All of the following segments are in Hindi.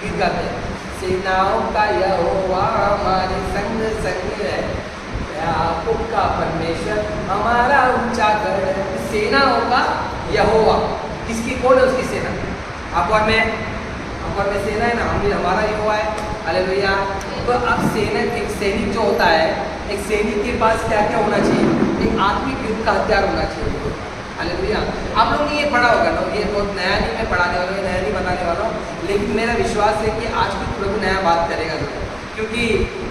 गीत गाते हैं, सेनाओं का यहोवा हमारे संग संग है, याकूब का परमेश्वर हमारा ऊंचा गढ़ है। सेनाओं का यहोवा, किसकी, कौन है उसकी सेना? अकबर में सेना है ना, हम हमारा यहोवा है। हालेलुया। तो अब सेना, एक सैनिक जो होता है, एक सैनिक के पास क्या क्या होना चाहिए? एक आत्मिक युद्ध का हथियार होना चाहिए। हालेलुया। आप लोग ने ये पढ़ा होगा ना, ये बहुत नया नहीं मैं पढ़ाने वाला हूँ, नया नहीं बताने वाला हूँ, लेकिन मेरा विश्वास है कि आज भी प्रभु नया बात करेगा जरूर, क्योंकि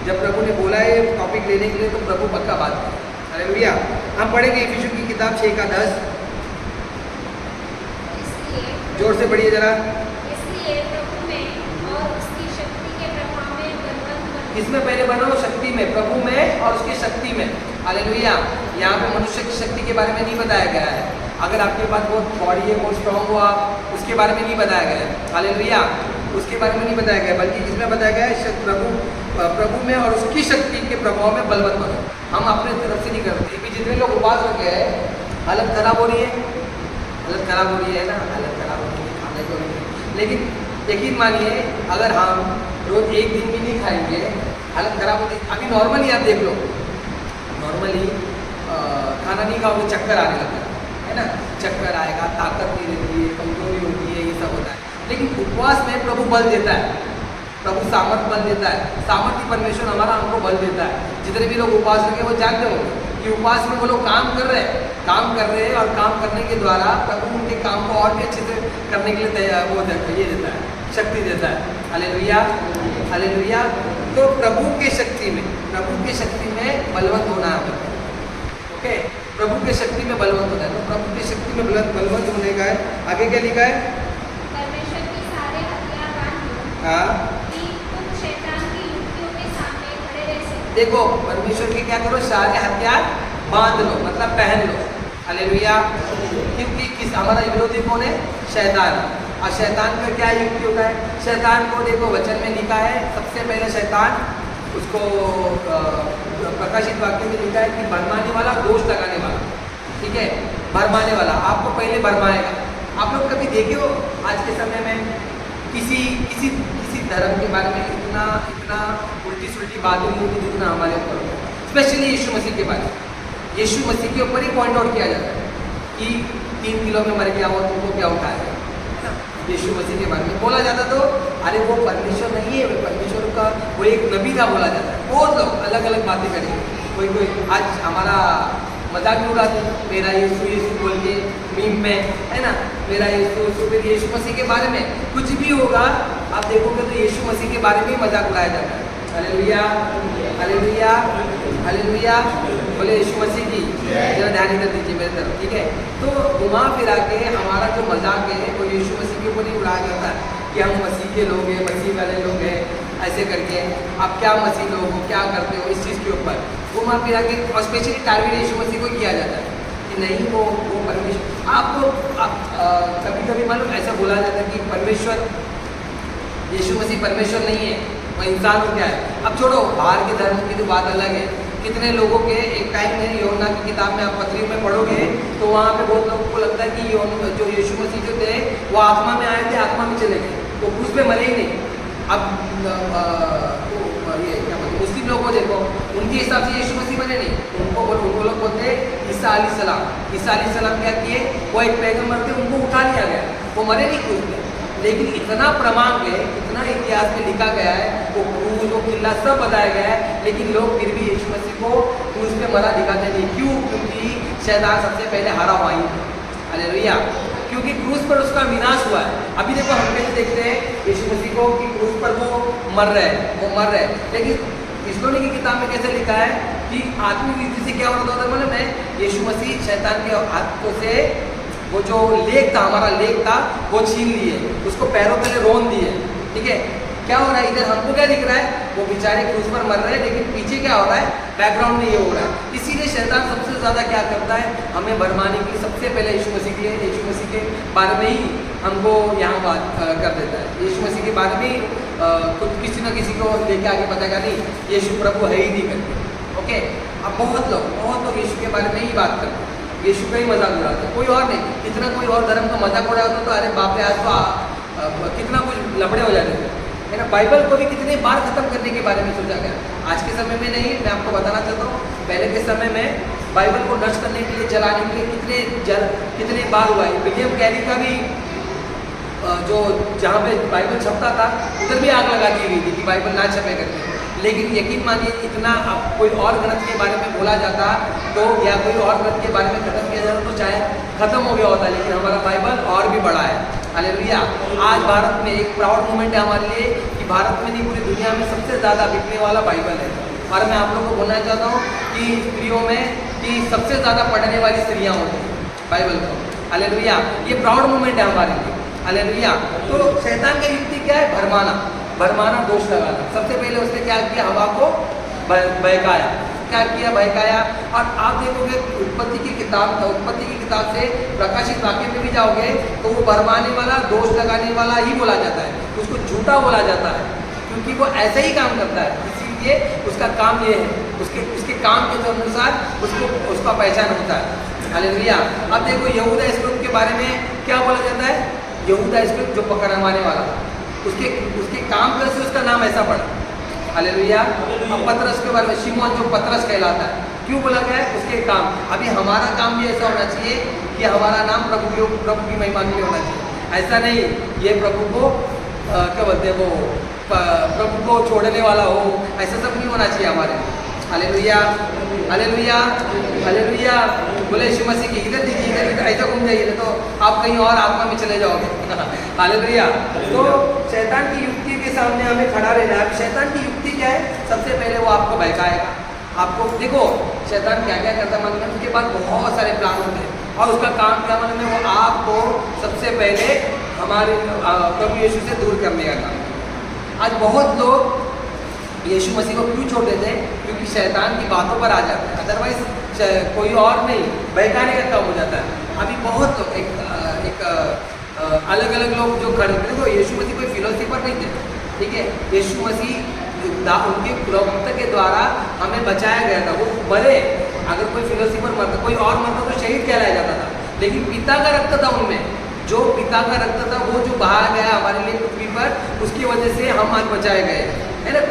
जब प्रभु ने बोला है टॉपिक लेने के लिए तो प्रभु पक्का बात करेगा। हालेलुया। हम पढ़ेंगे इफिसियों की किताब 6 का 10। जोर से पढ़िए जरा। इसमें पहले बनो शक्ति में, प्रभु में और उसकी शक्ति में। हालेलुया। यहाँ पे मनुष्य की शक्ति के बारे में नहीं बताया गया है। अगर आपके पास बहुत बॉडी है, बहुत स्ट्रॉन्ग हो आप, उसके बारे में नहीं बताया गया है। हालेलुया। उसके बारे में नहीं बताया गया, बल्कि इसमें बताया गया है प्रभु में और उसकी शक्ति के प्रभाव में बलवत बनो। हम अपने तरफ से नहीं करते। अभी जितने लोग उपवास हो गए हैं, हालत खराब हो रही है, हालत खराब हो रही है ना, हालत खराब हो रही है, खाने को नहीं। लेकिन यकीन मानिए, अगर हम रोज एक दिन भी नहीं खाएंगे, हालत खराब होती। अभी नॉर्मली आप देख लो, नॉर्मली खाना नहीं खाओगे चक्कर आने लगता है ना, चक्कर आएगा, ताकत नहीं रहती है, कमजोरी होती है, ये सब होता है। लेकिन उपवास में प्रभु बल देता है, प्रभु सामर्थ बल देता है। सामर्थ्य परमेश्वर हमारा हमको बल देता है। जितने भी लोग उपवास रखे वो जानते हो कि उपवास में वो लोग काम कर रहे हैं और काम करने के द्वारा प्रभु उनके काम को और भी अच्छे से करने के लिए वो ये देता है, शक्ति देता है। Hallelujah, hallelujah. तो प्रभु की शक्ति में बलवंत होना है। ओके, प्रभु की शक्ति में बलवंत होना है। तो प्रभु की शक्ति में बलवंत होने का है। आगे क्या लिखा है? परमेश्वर के सारे हथियार बांध लो, हाँ, कि तुम शैतान की युक्तियों के सामने खड़े रह सको। देखो, परमेश्वर के क्या करो? सारे हथियार बांध लो, मतलब पहन लो। हालेलुया। क्योंकि हमारा विरोधी कौन है? शैतान। और शैतान का क्या युक्ति होता है? शैतान को देखो वचन में लिखा है, सबसे पहले शैतान उसको प्रकाशित वाक्य में लिखा है कि भरमाने वाला, दोष लगाने वाला। ठीक है, भरमाने वाला आपको पहले भरमाएगा। आप लोग कभी देखे हो आज के समय में किसी धर्म के बारे में इतना उल्टी सुल्टी बातें नहीं होती जितना हमारे ऊपर होता है, स्पेशली यीशु मसीह के बारे में। यीशु मसीह के ऊपर ही पॉइंट आउट किया जाता है कि 3 किलो में मर गया हो तुमको क्या उठाया। यीशु मसीह के बारे में बोला जाता तो अरे वो परमेश्वर नहीं है, वो परमेश्वर का वो एक नबी था बोला जाता है। बहुत लोग अलग अलग बातें करेंगे। कोई आज हमारा मजाक भी उड़ाते हैं, मेरा यीशु बोल के मीम में, है ना, मेरा यीशु। फिर यीशु मसीह के बारे में कुछ भी होगा आप देखोगे तो यीशु मसीह के बारे में ही मजाक उड़ाया जाता है। Hallelujah, hallelujah, hallelujah. बोले यीशु मसीह की जरा ध्यान इधर दीजिए मेरे तरफ। ठीक है, तो घुमा फिरा के हमारा जो मजाक है वो यीशु मसीह के ऊपर ही उड़ाया जाता है कि हम मसीह के लोग हैं, मसीह वाले लोग हैं, ऐसे करके आप क्या मसीह लोग हो, क्या करते हो, इस चीज़ के ऊपर घुमा फिरा के। और स्पेशली टारगेट यीशु मसीह को किया जाता है कि नहीं वो परमेश्वर। आपको कभी कभी मालूम ऐसा बोला जाता है कि परमेश्वर, यीशु मसीह परमेश्वर नहीं है, वो इंसान हो गया है। अब छोड़ो, बाहर के धर्म की तो बात अलग है। कितने लोगों के एक टाइम में यूहन्ना की किताब में आप पत्री में पढ़ोगे तो वहाँ पे बहुत लोगों को लगता है कि जो यीशु मसीह जो थे वो आत्मा में आए थे, आत्मा में चले गए, वो क्रूस पे मरे ही नहीं। अब ये क्या बोलते, मुस्लिम लोग को देखो, उनके हिसाब से यीशु मसीह मरे नहीं। उनको लोग बोलते ईसा अलैहिस्सलाम। ईसा अलैहिस्सलाम क्या किए? वो एक पैगंबर थे, उनको उठा लिया गया, वो मरे नहीं क्रूस पे। लेकिन इतना प्रमाण है, इतना इतिहास में लिखा गया है, वो क्रूस, वो किला सब बताया गया है, लेकिन लोग फिर भी यीशु मसीह को क्रूस पे मरा दिखाते नहीं। क्यों? क्योंकि शैतान सबसे पहले हारा हुआ ही। हालेलुया। क्योंकि क्रूस पर उसका विनाश हुआ है। अभी देखो हम कैसे देखते हैं यीशु मसीह को कि क्रूस पर वो मर रहे हैं, लेकिन इसलोनी की किताब में कैसे लिखा है कि आत्मिक रीति से क्या होता था मालूम है? यीशु मसीह शैतान के हाथों से वो जो लेख था, हमारा लेख था, वो छीन लिए, उसको पैरों तले रोन दिए। ठीक है, क्या हो रहा है? इधर हमको क्या दिख रहा है? वो बेचारे क्रूस पर मर रहे हैं, लेकिन पीछे क्या हो रहा है? बैकग्राउंड में ये हो रहा है। इसीलिए शैतान सबसे ज़्यादा क्या करता है? हमें भरमाने के लिए सबसे पहले यीशु मसीह के बारे में ही हमको यहाँ बात कर देता है। यीशु मसीह के बारे में खुद किसी न किसी को लेके आगे बताएगा नहीं यीशु प्रभु है ही नहीं करते। ओके, अब बहुत लोग यीशु के बारे में ही बात करते हैं, यीशु का ही मजाक उड़ाते हैं, कोई और नहीं। कितना कोई और धर्म का मजाक उड़ाया होता तो अरे बाप रे आज तो कितना कुछ लफड़े हो जाते थे। है ना। बाइबल को भी कितने बार खत्म करने के बारे में सोचा गया। आज के समय में नहीं, मैं आपको बताना चाहता हूँ पहले के समय में बाइबल को नष्ट करने के लिए, जलाने के लिए कितने बार हुआ है। विलियम कैरी का भी जो जहाँ पे बाइबल छपता था उधर भी आग लगा दी गई थी कि बाइबल ना छपे करके। लेकिन यकीन मानिए इतना अब कोई और ग्रंथ के बारे में बोला जाता तो या कोई और ग्रंथ के बारे में खत्म किया जाता तो चाहे खत्म हो गया होता, लेकिन हमारा बाइबल और भी बड़ा है। हालेलुया। आज भारत में एक प्राउड मोमेंट है हमारे लिए कि भारत में नहीं पूरी दुनिया में सबसे ज़्यादा बिकने वाला बाइबल है। और मैं आप लोगों को बोलना चाहता हूँ कि स्त्रियों में कि सबसे ज़्यादा पढ़ने वाली स्त्रियाँ होती हैं बाइबल को। हालेलुया। ये प्राउड मोमेंट है हमारे लिए। हालेलुया। तो शैतान का युक्ति क्या है? भरमाना, दोष लगाना। सबसे पहले उसने क्या किया? हवा को बहकाया। क्या किया? बहकाया। और आप देखोगे उत्पत्ति की किताब से प्रकाशित वाक्य में भी जाओगे तो वो भरमाने वाला, दोष लगाने वाला ही बोला जाता है, उसको झूठा बोला जाता है, क्योंकि वो ऐसा ही काम करता है। इसीलिए उसका काम ये है, उसके काम के अनुसार उसका पहचान होता है। हालेलुया। अब देखो यहूदा इस्करियोत के बारे में क्या बोला जाता है? यहूदा इस्करियोत जो पकड़वाने वाला था, उसके काम पर से उसका नाम ऐसा पड़ा। हालेलुया। अब पतरस के बारे में, शिमोन जो पतरस कहलाता है, क्यों बोला गया है? उसके काम। अभी हमारा काम भी ऐसा होना चाहिए कि हमारा नाम प्रभु की महिमा के लिए होना चाहिए। ऐसा नहीं ये प्रभु को क्या बोलते हैं वो प्रभु को छोड़ने वाला हो, ऐसा सब नहीं होना चाहिए हमारे। Hallelujah, hallelujah, hallelujah. बोले यीशु मसीह की इधर दीजिए, इधर ऐसा घूम जाइए तो आप कहीं और आत्मा में चले जाओगे। हालेलुया। तो शैतान की युक्ति के सामने हमें खड़ा रहना है। शैतान की युक्ति क्या है? सबसे पहले वो आपको बहकाएगा। आपको देखो शैतान क्या क्या करता है मालूम है? उसके बाद बहुत सारे प्लान होते हैं और उसका काम क्या मालूम है? वो आपको सबसे पहले हमारे प्रभु यीशु से दूर करने का काम। आज बहुत लोग यीशु मसीह को क्यों छोड़ देते हैं? क्योंकि शैतान की बातों पर आ जाते हैं। अदरवाइज कोई और नहीं, बहकाने का काम हो जाता है। अभी बहुत लोग एक अलग अलग लोग जो खड़े थे, तो यीशु मसीह कोई फिलोसफर नहीं थे, ठीक है। यीशु मसीह उनके प्रवक्ता के द्वारा हमें बचाया गया था। वो मरे, अगर कोई फिलोसफर मरता, कोई और मरता तो शहीद कहलाया जाता था, लेकिन पिता का रक्त था उनमें। जो पिता का रक्त था वो जो बहाया गया हमारे लिए पृथ्वी पर, उसकी वजह से हम आज बचाए गए, है ना।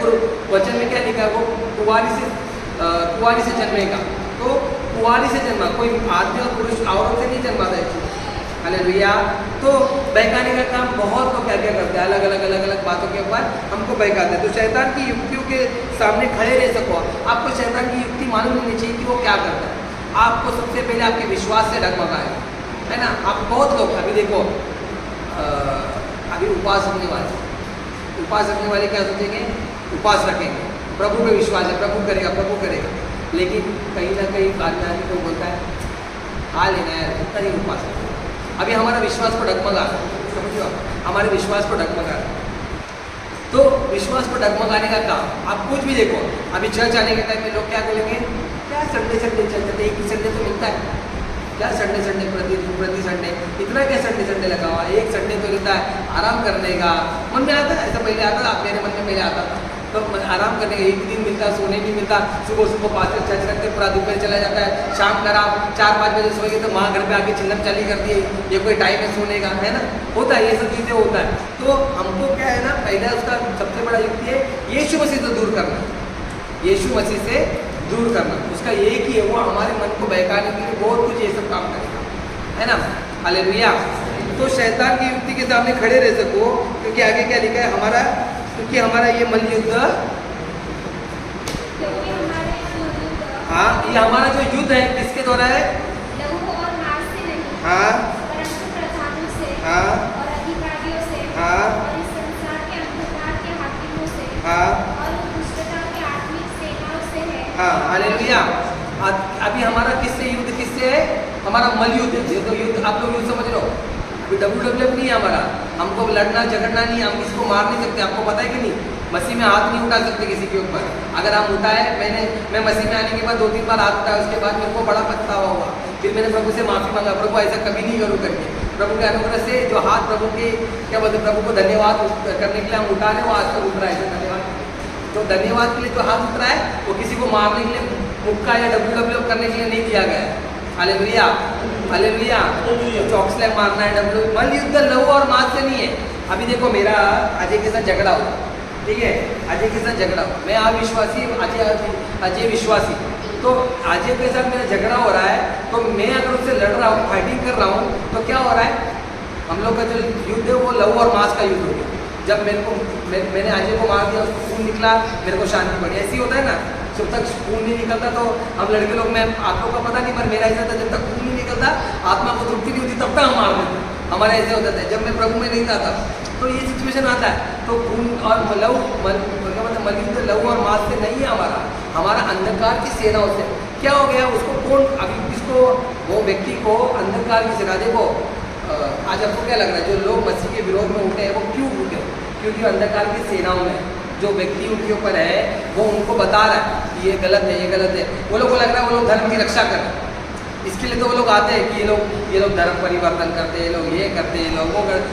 वचन में क्या लिखा है? वो कुंवारी से जन्मेगा। तो कुंवारी से जन्मा, कोई आदमी और पुरुष औरत से नहीं जन्मा था। हालेलुया। तो बहकाने का काम बहुत लोग क्या क्या करते हैं, अलग अलग बातों के ऊपर हमको बहकाते हैं। तो शैतान की युक्तियों के सामने खड़े रह सको। आपको शैतान की युक्ति मालूम होनी चाहिए कि वो क्या करता है। आपको सबसे पहले आपके विश्वास से डगमगाए, है ना। आप बहुत लोग अभी देखो अभी उपवास रखने वाले क्या सोचेंगे? उपवास रखेंगे, प्रभु पे विश्वास है, प्रभु करेगा। लेकिन कहीं ना कहीं बाद में आदमी को बोलता है खा लेना है, इतना ही उपवास है। अभी हमारा विश्वास को डगमगा, समझो हमारे विश्वास को डगमगा। तो विश्वास को डगमगाने का काम आप कुछ भी देखो। अभी चर्च आने के टाइम में लोग क्या बोलेंगे? क्या संडे चलते, एक ही संडे तो मिलता है, क्या संडे प्रति संडे, इतना क्या संडे लगा हुआ है? एक संडे तो रहता है आराम करने का। मन में आता है, ऐसा पहले आता था, मेरे मन में पहले आता था, तो आराम करने का एक दिन मिलता, सोने नहीं मिलता। सुबह 5 बजे चर्च रखते, पूरा दोपहर चला जाता है। शाम का रात 4-5 बजे सोएंगे तो माँ घर पे आके चिल्लम चाली कर दिए, ये कोई टाइम है सोने का, है ना। होता है, ये सब चीज़ें होता है। तो हमको क्या है ना, पहले उसका सबसे बड़ा युक्ति है यीशु मसीह से दूर करना। यीशु मसीह से दूर करना उसका एक ही है, वो हमारे मन को बहकाने के लिए बहुत कुछ ये सब काम करेगा, है ना। हालेलुया। तो शैतान की युक्ति के सामने खड़े रह सको, क्योंकि आगे क्या लिखा है? क्योंकि हमारा ये मल युद्ध, हाँ, ये हमारा जो युद्ध है किसके द्वारा है? लहू और मांस से नहीं, हाँ, परंतु प्रधानों से, हाँ, और अधिकारियों से, हाँ, और इस संसार के अंधकार के हाकिमों से, हाँ, और दुष्टता के आत्मिक सेनाओं से है। हाँ। हालेलुया। अभी हमारा किससे है? हमारा मल युद्ध है। ये तो युद्ध आप लोग युद्ध समझ लो। अभी WWF नहीं है हमारा, हमको लड़ना झगड़ना नहीं, हम किसी को मार नहीं सकते। आपको पता है कि नहीं? मसीह में हाथ नहीं उठा सकते किसी के ऊपर। अगर हम उठाए, मैं मसीह में आने के बाद 2-3 बार हाथ उठाया, उसके बाद मेरे को बड़ा पछतावा हुआ। फिर मैंने प्रभु से माफ़ी मांगा, प्रभु ऐसा कभी नहीं करूँ करके। प्रभु के अनुग्रह से जो हाथ प्रभु के क्या बोलते, प्रभु को धन्यवाद करने के लिए हम उठा रहे, वो आज तक उठ रहा है। धन्यवाद। तो धन्यवाद के लिए जो हाथ उठ रहा है वो किसी को मारने के लिए, मुक्का या WWF करने के लिए नहीं दिया गया है। Hallelujah, hallelujah. चॉकस्लैम मारना है, मल युद्ध लहू और मांस से नहीं है। अभी देखो मेरा अजय के साथ झगड़ा हुआ, ठीक है, अजय के साथ झगड़ा हुआ, मैं अविश्वासी, अजय विश्वासी, तो अजय के साथ मेरा झगड़ा हो रहा है, तो मैं अगर उससे लड़ रहा हूँ, फाइटिंग कर रहा हूँ, तो क्या हो रहा है, हम लोग का जो युद्ध है वो लव और मांस का युद्ध हो गया। जब मैंने अजय को मार दिया, उसको खून निकला, मेरे को शांति पड़ी। ऐसी होता है ना, जब तक खून नहीं निकलता तो हम लड़के लोग, मैं आप लोग का पता नहीं, पर मेरा ऐसा था, जब तक खून नहीं निकलता, आत्मा को तृप्ति नहीं होती, तब तक हम मार देते। हमारा ऐसे होता था जब मैं प्रभु में नहीं था तब। तो ये सिचुएशन आता है, तो खून और मतलब लव और मांस से नहीं है हमारा अंधकार की सेनाओं से। क्या हो गया उसको, कौन अभी किसको, वो व्यक्ति को अंधकार की सेना। देखो आज आपको क्या लग रहा है, जो लोग मसीह के विरोध में उठे हैं वो क्यों उठे, क्योंकि अंधकार की सेनाओं में जो व्यक्ति उनके ऊपर है वो उनको बता रहा है कि ये गलत है, ये गलत है। वो लोग को लग रहा है वो लोग धर्म की रक्षा कर रहे हैं, इसके लिए तो वो लोग आते हैं कि ये लोग धर्म परिवर्तन करते हैं, ये लोग ये करते हैं,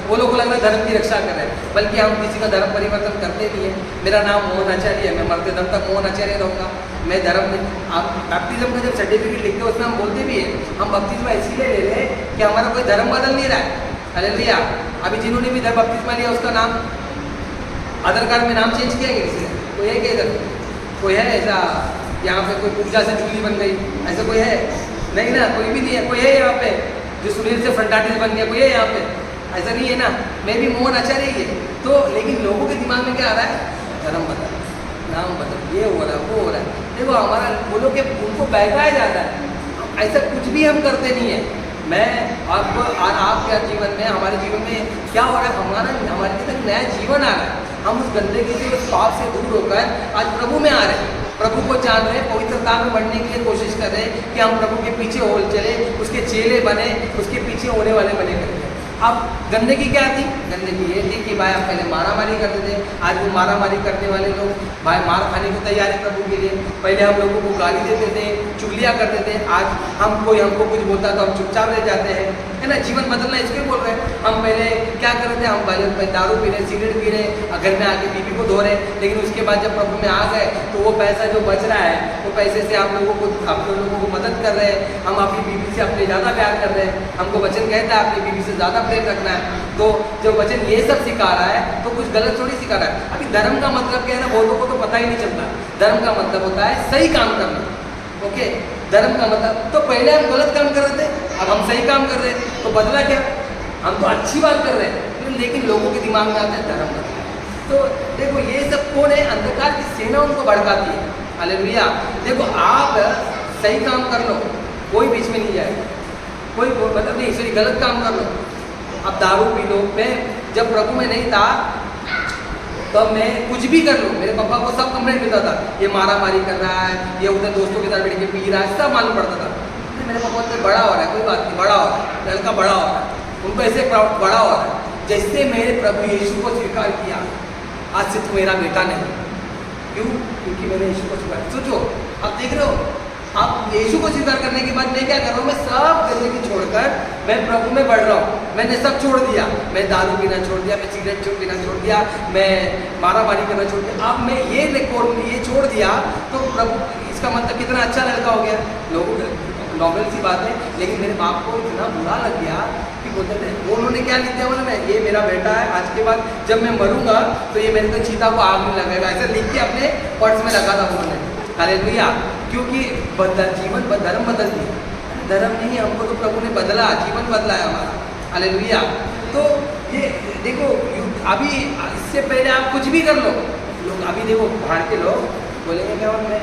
वो लोग को लग रहा है धर्म की रक्षा कर रहे हैं, बल्कि हम किसी का धर्म परिवर्तन करते नहीं है। मेरा नाम मोहन आचार्य है, मैं मरते दम तक मोहन आचार्य रहूँगा। मैं धर्म में, आप बैप्टिज्म का जब सर्टिफिकेट लिखते हो उसमें हम बोलते भी है, हम बपतिस्मा इसीलिए ले रहे हैं कि हमारा कोई धर्म बदल नहीं रहा है। हालेलुया। अभी जिन्होंने भी बपतिस्मा लिया उसका नाम आधार कार्ड में नाम चेंज किया गया किसी ने, कोई है क्या इधर, कोई है ऐसा, यहाँ पे कोई पूजा से जूली बन गई, ऐसा कोई है नहीं ना, कोई भी नहीं है। कोई है यहाँ पे जो सुनील से फ्रंटाइटिस बन गया, कोई है यहाँ पे, ऐसा नहीं है ना। मैं भी मोहन आचार्य ही है। तो लेकिन लोगों के दिमाग में क्या आ रहा है, धर्म बदल, नाम बदल, ये हो रहा है, वो हो रहा है। देखो हमारा बोलो कि उनको बहकाया जाता है, ऐसा कुछ भी हम करते नहीं है। मैं आपको और आपके जीवन में, हमारे जीवन में क्या हो रहा है, हमारे लिए तक नया जीवन आ रहा है। हम उस गंदगी से, उस पाप से दूर होकर आज प्रभु में आ रहे हैं, प्रभु को जान रहे हैं, पवित्रता में बढ़ने के लिए कोशिश कर रहे हैं कि हम प्रभु के पीछे होल चले, उसके चेले बने, उसके पीछे होने वाले बने करके। अब गंदगी क्या थी, गंदगी ये थी कि भाई आप पहले मारामारी करते थे, आज वो मारामारी करने वाले लोग भाई मार खाने को तैयार है प्रभु के लिए। पहले हम लोगों को गाली देते थे, चुगलियाँ करते थे, आज हमको कुछ बोलता तो हम चुपचाप रह जाते हैं, है ना। जीवन बदलना इसके बोल रहे हैं। हम पहले क्या कर रहे थे, हम पहले दारू पी रहे, सिगरेट पी रहे, घर में आके बीबी को धो रहे, लेकिन उसके बाद जब प्रभु में आ गए तो वो पैसा जो बच रहा है, वो पैसे से आप लोगों को मदद कर रहे हैं। हम अपनी बीबी से अपने ज़्यादा प्यार कर रहे हैं, हमको वचन कहता है अपनी बीबी से ज़्यादा प्रेम रखना है। तो जब वचन ये सब सिखा रहा है तो कुछ गलत थोड़ी सिखा रहा है। अभी धर्म का मतलब क्या है ना, बहुतों को तो पता ही नहीं चलता। धर्म का मतलब होता है सही काम करना, ओके। धर्म का मतलब, तो पहले हम गलत काम कर रहे थे, अब हम सही काम कर रहे हैं, तो बदला क्या, हम तो अच्छी बात कर रहे हैं, लेकिन लोगों के दिमाग में आता है धर्म बदला। तो देखो ये सब कौन है, अंधकार की सेना उनको भड़काती है। हालेलुया। देखो आप सही काम कर लो, कोई बीच में नहीं जाएगा, कोई मतलब नहीं, सॉरी गलत काम कर लो, अब दारू पी लो। मैं जब प्रभु में नहीं था तब मैं कुछ भी कर लूँ, मेरे पापा को सब कंप्लेंट मिलता था, ये मारा मारी कर रहा है, ये उधर दोस्तों के साथ बैठ के पी रहा है, सब मालूम पड़ता था। मेरे पापा से बड़ा हो रहा है, कोई बात नहीं, बड़ा हो रहा है, लड़का बड़ा हो रहा है, उनको ऐसे प्राउड बड़ा हो रहा है। जैसे मेरे प्रभु यीशु को स्वीकार किया, आज से तू मेरा बेटा नहीं। क्यों? क्योंकि मैंने यीशु को स्वीकार। सोचो, आप देख रहे हो, आप यीशु को स्वीकार करने के बाद मैं क्या कर रहा हूँ, मैं सब गंदगी छोड़कर मैं प्रभु में बढ़ रहा हूँ। मैंने सब छोड़ दिया, मैं दारू पीना छोड़ दिया, मैं सिगरेट पीना छोड़ दिया, मैं मारामारी करना छोड़ दिया। अब मैं ये छोड़ दिया, तो प्रभु, इसका मतलब कितना अच्छा लड़का हो गया। लोगों को नॉर्मल सी बात है, लेकिन मेरे बाप को इतना बुरा लग गया कि बोलते थे, उन्होंने क्या लिख दिया, बोला मैं, ये मेरा बेटा है, आज के बाद जब मैं मरूंगा तो ये मेरे को चीता को आग में लगेगा, ऐसा लिख के अपने पर्स में लगा था उन्होंने। हालेलुया। क्योंकि जीवन धर्म बदल दिया, धर्म नहीं, हमको तो प्रभु ने बदला, जीवन बदला है हमारा। हालेलुया। तो ये देखो, अभी इससे पहले आप कुछ भी कर लो, लोग अभी देखो बाहर के लोग बोलेंगे क्या, मैं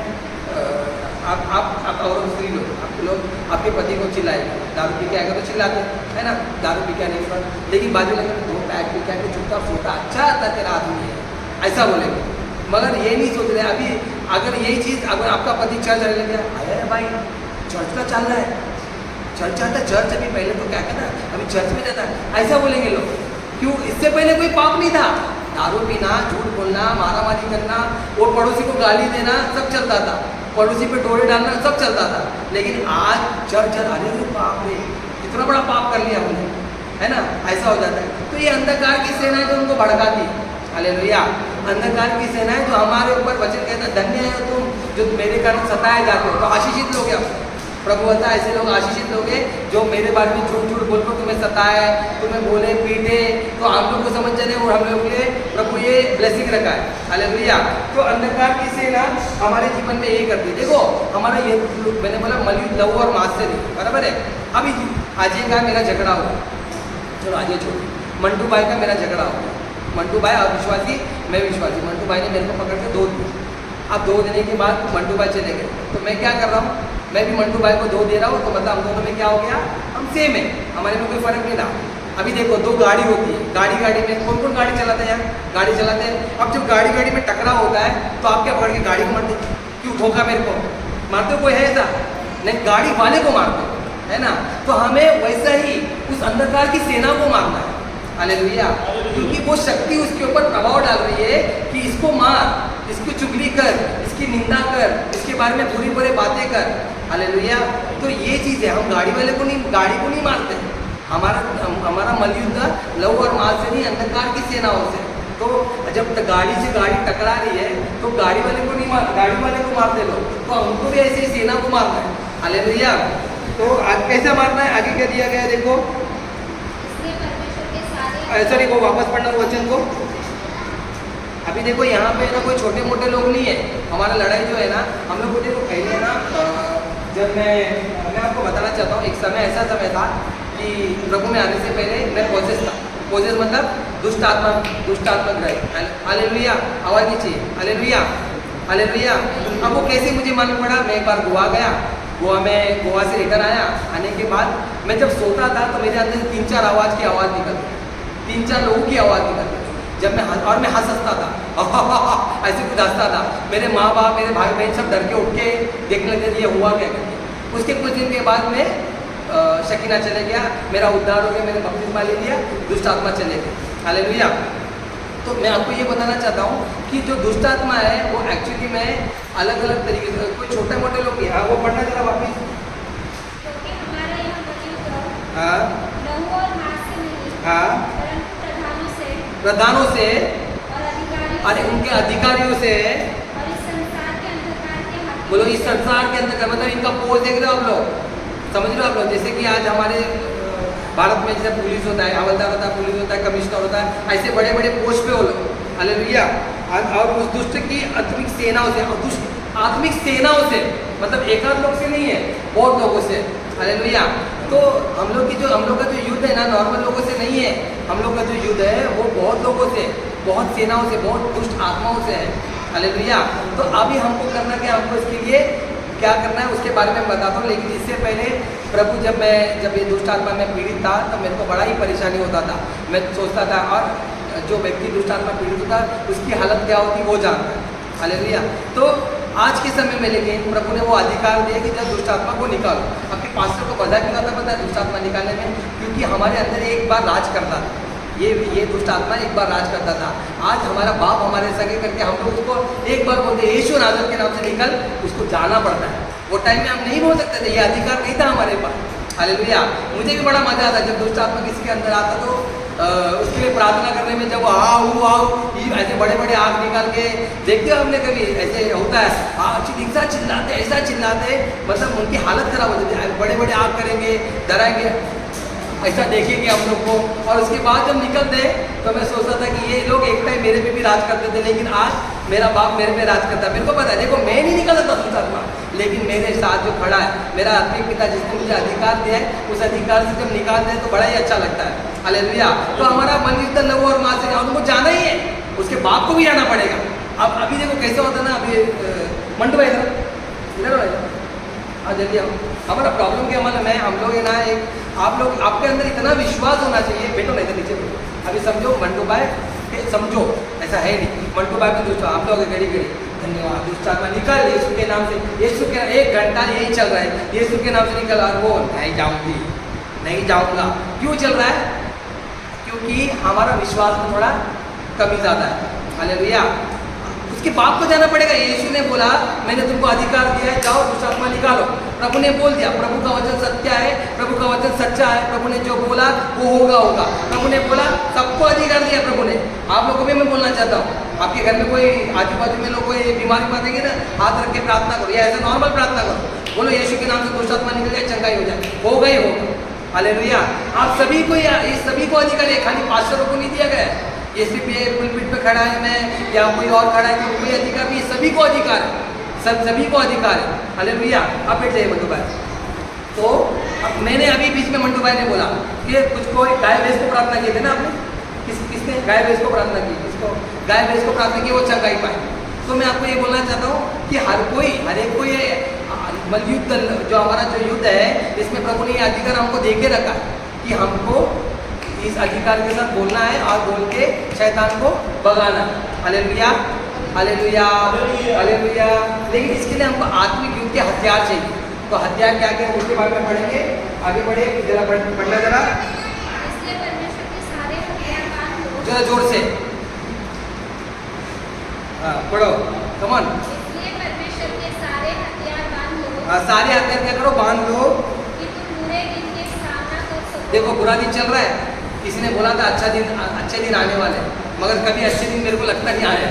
आप और स्त्री लोग, आपके लोग आपके पति को चिल्लाएगा, दारू पी के आएगा तो चिल्लाते है ना, दारू पी के नहीं पर, लेकिन बाजू लगे तो 2 पैक पी के आके चुपता सोता, अच्छा आता तेरा आदमी है, ऐसा बोलेंगे। मगर ये नहीं सोच रहे, अभी अगर यही चीज़, अगर आपका पति चर्च आने लग गया, आया है भाई चर्च का चल रहा है, चर्च आता है, चर्च अभी पहले तो क्या करना, अभी चर्च में जाता है, ऐसा बोलेंगे लोग। क्यों? इससे पहले कोई पाप नहीं था, दारू पीना, झूठ बोलना, मारामारी करना, और पड़ोसी को गाली देना, सब चलता था, पड़ोसी पे डोरे डालना, सब चलता था। लेकिन आज चर्च अरे पाप रे, कितना बड़ा पाप कर लिया हमने, है ना, ऐसा हो जाता है। तो ये अंधकार की सेना है जो उनको भड़काती है। हालेलुया। अंधकार की सेना है जो हमारे ऊपर वचन कहता है, धन्य है तुम जो मेरे कारण सताए जाते हो, तो आशीषित लोग हैं। प्रभु बोलता है ऐसे लोग आशीषित लोग हैं जो मेरे बारे में झूठ झूठ बोलकर तुम्हें सताए, तुम्हें बोले पीटे, तो आप लोग को समझ जाने और हम लोग के लिए प्रभु ये ब्लेसिंग रखा है। हालेलुया। तो अंधकार की सेना हमारे जीवन में यही करती है। देखो हमारा ये मैंने बोला मलयुद्ध लहू और मांस से नहीं, बराबर है। अभी अजय का मेरा झगड़ा हुआ, चलो अजय छोड़, मंटू भाई का मेरा झगड़ा हुआ। मंटू भाई अविश्वासी, मैं विश्वासी। मंटू भाई ने मेरे को पकड़ के 2 दिए। अब 2 देने के बाद मंटू भाई चले गए, तो मैं क्या कर रहा हूँ, मैं भी मंटू भाई को 2 दे रहा हूँ, तो मतलब हम दोनों में क्या हो गया, हम सेम है, हमारे में कोई फर्क नहीं रहा। अभी देखो 2 गाड़ी होती है, गाड़ी में कौन कौन गाड़ी चलाते हैं यार, गाड़ी चलाते हैं। अब जब गाड़ी में टकराव होता है तो आप क्या पकड़ के गाड़ी को मारते, क्यों ठोका मेरे को, मारते हो कोई है ऐसा नहीं, गाड़ी वाले को मारते हो, है ना। तो हमें वैसा ही उस अंधकार की सेना को मारना है। हालेलुया। क्योंकि वो शक्ति उसके ऊपर प्रभाव डाल रही है कि इसको मार, इसकी चुगली कर, इसकी निंदा कर, इसके बारे में बुरी बुरी बातें कर। हालेलुया। तो ये चीज़ है, हम गाड़ी वाले को नहीं, गाड़ी को नहीं मारते हैं। हमारा मलयुद्ध लहू और मांस से नहीं, अंधकार की सेनाओं से। तो जब गाड़ी से गाड़ी टकरा रही है तो गाड़ी वाले को नहीं मार, गाड़ी वाले को मारते लोग, तो हमको भी ऐसे ही सेना को मारना है। हालेलुया। तो आज कैसा मारना है, आगे क्या दिया गया है देखो। सॉरी वो वापस पढ़ना वचन को। अभी देखो यहाँ पे ना कोई छोटे मोटे लोग नहीं है। हमारा लड़ाई जो है ना, हम लोग को देखो पहले ना, जब मैं आपको बताना चाहता हूँ, एक समय ऐसा समय था कि प्रभु में आने से पहले मैं पोजेस था। पोजेस मतलब दुष्ट आत्मा ग्रह। हालेलुया। आवाज नहीं चाहिए। हालेलुया। हालेलुया। अब वो कैसे मुझे मालूम पड़ा, मैं एक बार गोवा गया, गोवा से रिटर्न आया। आने के बाद मैं जब सोता था तो मेरे अंदर से 3-4 आवाज़ की आवाज़ निकलती, 3-4 लोगों की आवाज़ निकलती। जब मैं मैं हंसता था ऐसे कुछ हंसता था। मेरे माँ बाप, मेरे भाई बहन सब डर के उठ के देखने लगे ये हुआ क्या करके। उसके कुछ दिन के बाद में शकीना चले गया, मेरा उद्धार हो गया, मैंने बपतिस्मा ले लिया, दुष्ट आत्मा चले गए। हालेलुया। तो मैं आपको ये बताना चाहता हूँ कि जो दुष्ट आत्मा है वो एक्चुअली में अलग अलग तरीके से, कोई छोटे मोटे लोग हैं। वो पढ़ना जरा वापिस। हाँ हाँ, प्रधानों से अरे उनके अधिकारियों से, बोलो इस संसार के अंदर, मतलब इनका पोस्ट देख रहे हो आप लोग, समझ रहे हो आप लोग। जैसे कि आज हमारे भारत में जैसे पुलिस होता है, हवलदार होता है, पुलिस होता है, कमिश्नर होता है, ऐसे बड़े बड़े पोस्ट पे हो लोग। हालेलुया। और उस दुष्ट की आत्मिक सेनाओं से, और दुष्ट आत्मिक सेनाओं से मतलब एकाध लोग से नहीं है, बहुत लोगों से। हालेलुया। तो हम लोग का जो युद्ध है ना, नॉर्मल लोगों से नहीं है। हम लोग का जो युद्ध है वो बहुत लोगों से, बहुत सेनाओं से, बहुत दुष्ट आत्माओं से है। हालेलुया। तो अभी हमको करना क्या, हमको इसके लिए क्या करना है उसके बारे में बताता हूँ। लेकिन इससे पहले प्रभु, जब ये दुष्ट आत्मा में पीड़ित था तो मेरे को बड़ा ही परेशानी होता था। मैं सोचता था, और जो व्यक्ति दुष्ट आत्मा पीड़ित होता उसकी हालत क्या होती वो जानता है। हालेलुया। तो आज के समय में लेकिन प्रभु ने वो अधिकार दिया कि जब दुष्ट आत्मा को निकालो। अपने पास्टर को बधा क्यों आता पता है दुष्ट आत्मा निकालने में, क्योंकि हमारे अंदर एक बार राज करता था। ये दुष्ट आत्मा एक बार राज करता था। आज हमारा बाप हमारे सगे करके हम लोग उसको एक बार बोलते यीशु नाज़रेत के नाम से निकल, उसको जाना पड़ता है। वो टाइम में हम नहीं बोल सकते थे, ये अधिकार नहीं था हमारे पास। हालेलुया। मुझे भी बड़ा मजा आता जब दुष्ट आत्मा किसी के अंदर आता तो उसके लिए प्रार्थना करने में, जब आओ ऐसे बड़े बड़े आग निकाल के देखते हो हमने कभी, ऐसे होता है ऐसा चिल्लाते, ऐसा चिल्लाते, मतलब उनकी हालत खराब हो जाती है। बड़े बड़े आग करेंगे, डराएंगे, ऐसा देखेंगे हम लोग को। और उसके बाद जब निकलते तो मैं सोचता था कि ये लोग एक टाइम मेरे पे भी राज करते थे, लेकिन आज मेरा बाप मेरे पे राज करता है। मेरे को पता है, देखो मैं नहीं निकल सकता दुष्ट आत्मा, लेकिन मेरे साथ जो खड़ा है मेरा आत्मिक पिता जिसने मुझे अधिकार दिया है, उस अधिकार से जब निकालते हैं तो बड़ा ही अच्छा लगता है। हालेलुया। तो हमारा मलयुद्ध लहू और मांस से उनको जाना ही है, उसके बाप को भी जाना पड़ेगा। अब अभी देखो कैसे होता है ना, अभी मंटू भाई इधर हाँ जल्दी आओ। हमारा प्रॉब्लम क्या मालूम है, हम लोग है ना, एक आप लोग, आपके अंदर इतना विश्वास होना चाहिए। बैठो नहीं तो नीचे बैठो। अभी समझो मंटू भाई, समझो ऐसा है नहीं, मंटू भाई भी दुष्ट, आप लोग घड़ी घड़ी धन्यवाद दुष्ट आत्मा निकल यीशु के नाम से, यीशु के 1 घंटा यही चल रहा है, यीशु के नाम से निकल। और वो नहीं जाऊंगी, नहीं जाऊंगा। क्यों चल रहा है? क्योंकि हमारा विश्वास में थोड़ा कमी ज़्यादा है। हालेलुया। उसके बाप को जाना पड़ेगा। यीशु ने बोला मैंने तुमको अधिकार दिया है, जाओ दुष्ट आत्मा निकालो। प्रभु ने बोल दिया, प्रभु का वचन सत्य है, प्रभु का वचन सच्चा है। प्रभु ने जो बोला वो होगा। प्रभु ने बोला, सबको अधिकार दिया प्रभु ने। आप लोगों को भी मैं बोलना चाहता हूँ, आपके घर में कोई आजू बाजू में लोग कोई बीमारी बातेंगे ना, हाथ रख के प्रार्थना करो या ऐसे नॉर्मल प्रार्थना करो, बोलो यीशु के नाम से दुष्ट आत्मा निकल जाए, चंगाई हो जाए, होगा ही होगा। हालेलुया। आप सभी को इस सभी को अधिकार है, खाली पास्टरों को नहीं दिया गया है। ये सिर्फ ये पुलपिट पे खड़ा है मैं या कोई और खड़ा है तो कोई अधिकार नहीं, सभी को अधिकार है, सभी को अधिकार है। हालेलुया। अब बैठ जाइए मंटू भाई। तो अब मैंने अभी बीच में मंटू भाई ने बोला कि कुछ को गाय भैंस को प्रार्थना किए थे ना आपने, किसने गाय भैंस को प्रार्थना की, किसको गाय भैंस को प्रार्थना की, वो चंगाई पाए। तो मैं आपको ये बोलना चाहता हूँ कि हर एक को ये युद्ध जो हमारा जो युद्ध है इसमें प्रभु ने ये अधिकार हमको दे के रखा है कि हमको इस अधिकार के साथ बोलना है और बोल के शैतान को भगाना। Hallelujah, hallelujah, hallelujah. लेकिन इसके लिए हमको आत्मिक युद्ध के हथियार चाहिए। तो हथियार क्या क्या उसके बारे में पढ़ेंगे, आगे बढ़े जरा पढ़ना जरा। इसलिए परमेश्वर के सारे हथियार बांध लो। जरा जोर से हाँ पढ़ो, कम ऑन। इसलिए परमेश्वर के सारे हथियार बांध लो। हाँ, सारे हथियार क्या करो, बांध लो कि तुम बुरे दिन के सामना कर सको। देखो बुरा दिन चल रहा है, किसी ने बोला था अच्छे दिन आने वाले, मगर कभी अच्छे दिन मेरे को लगता नहीं आए।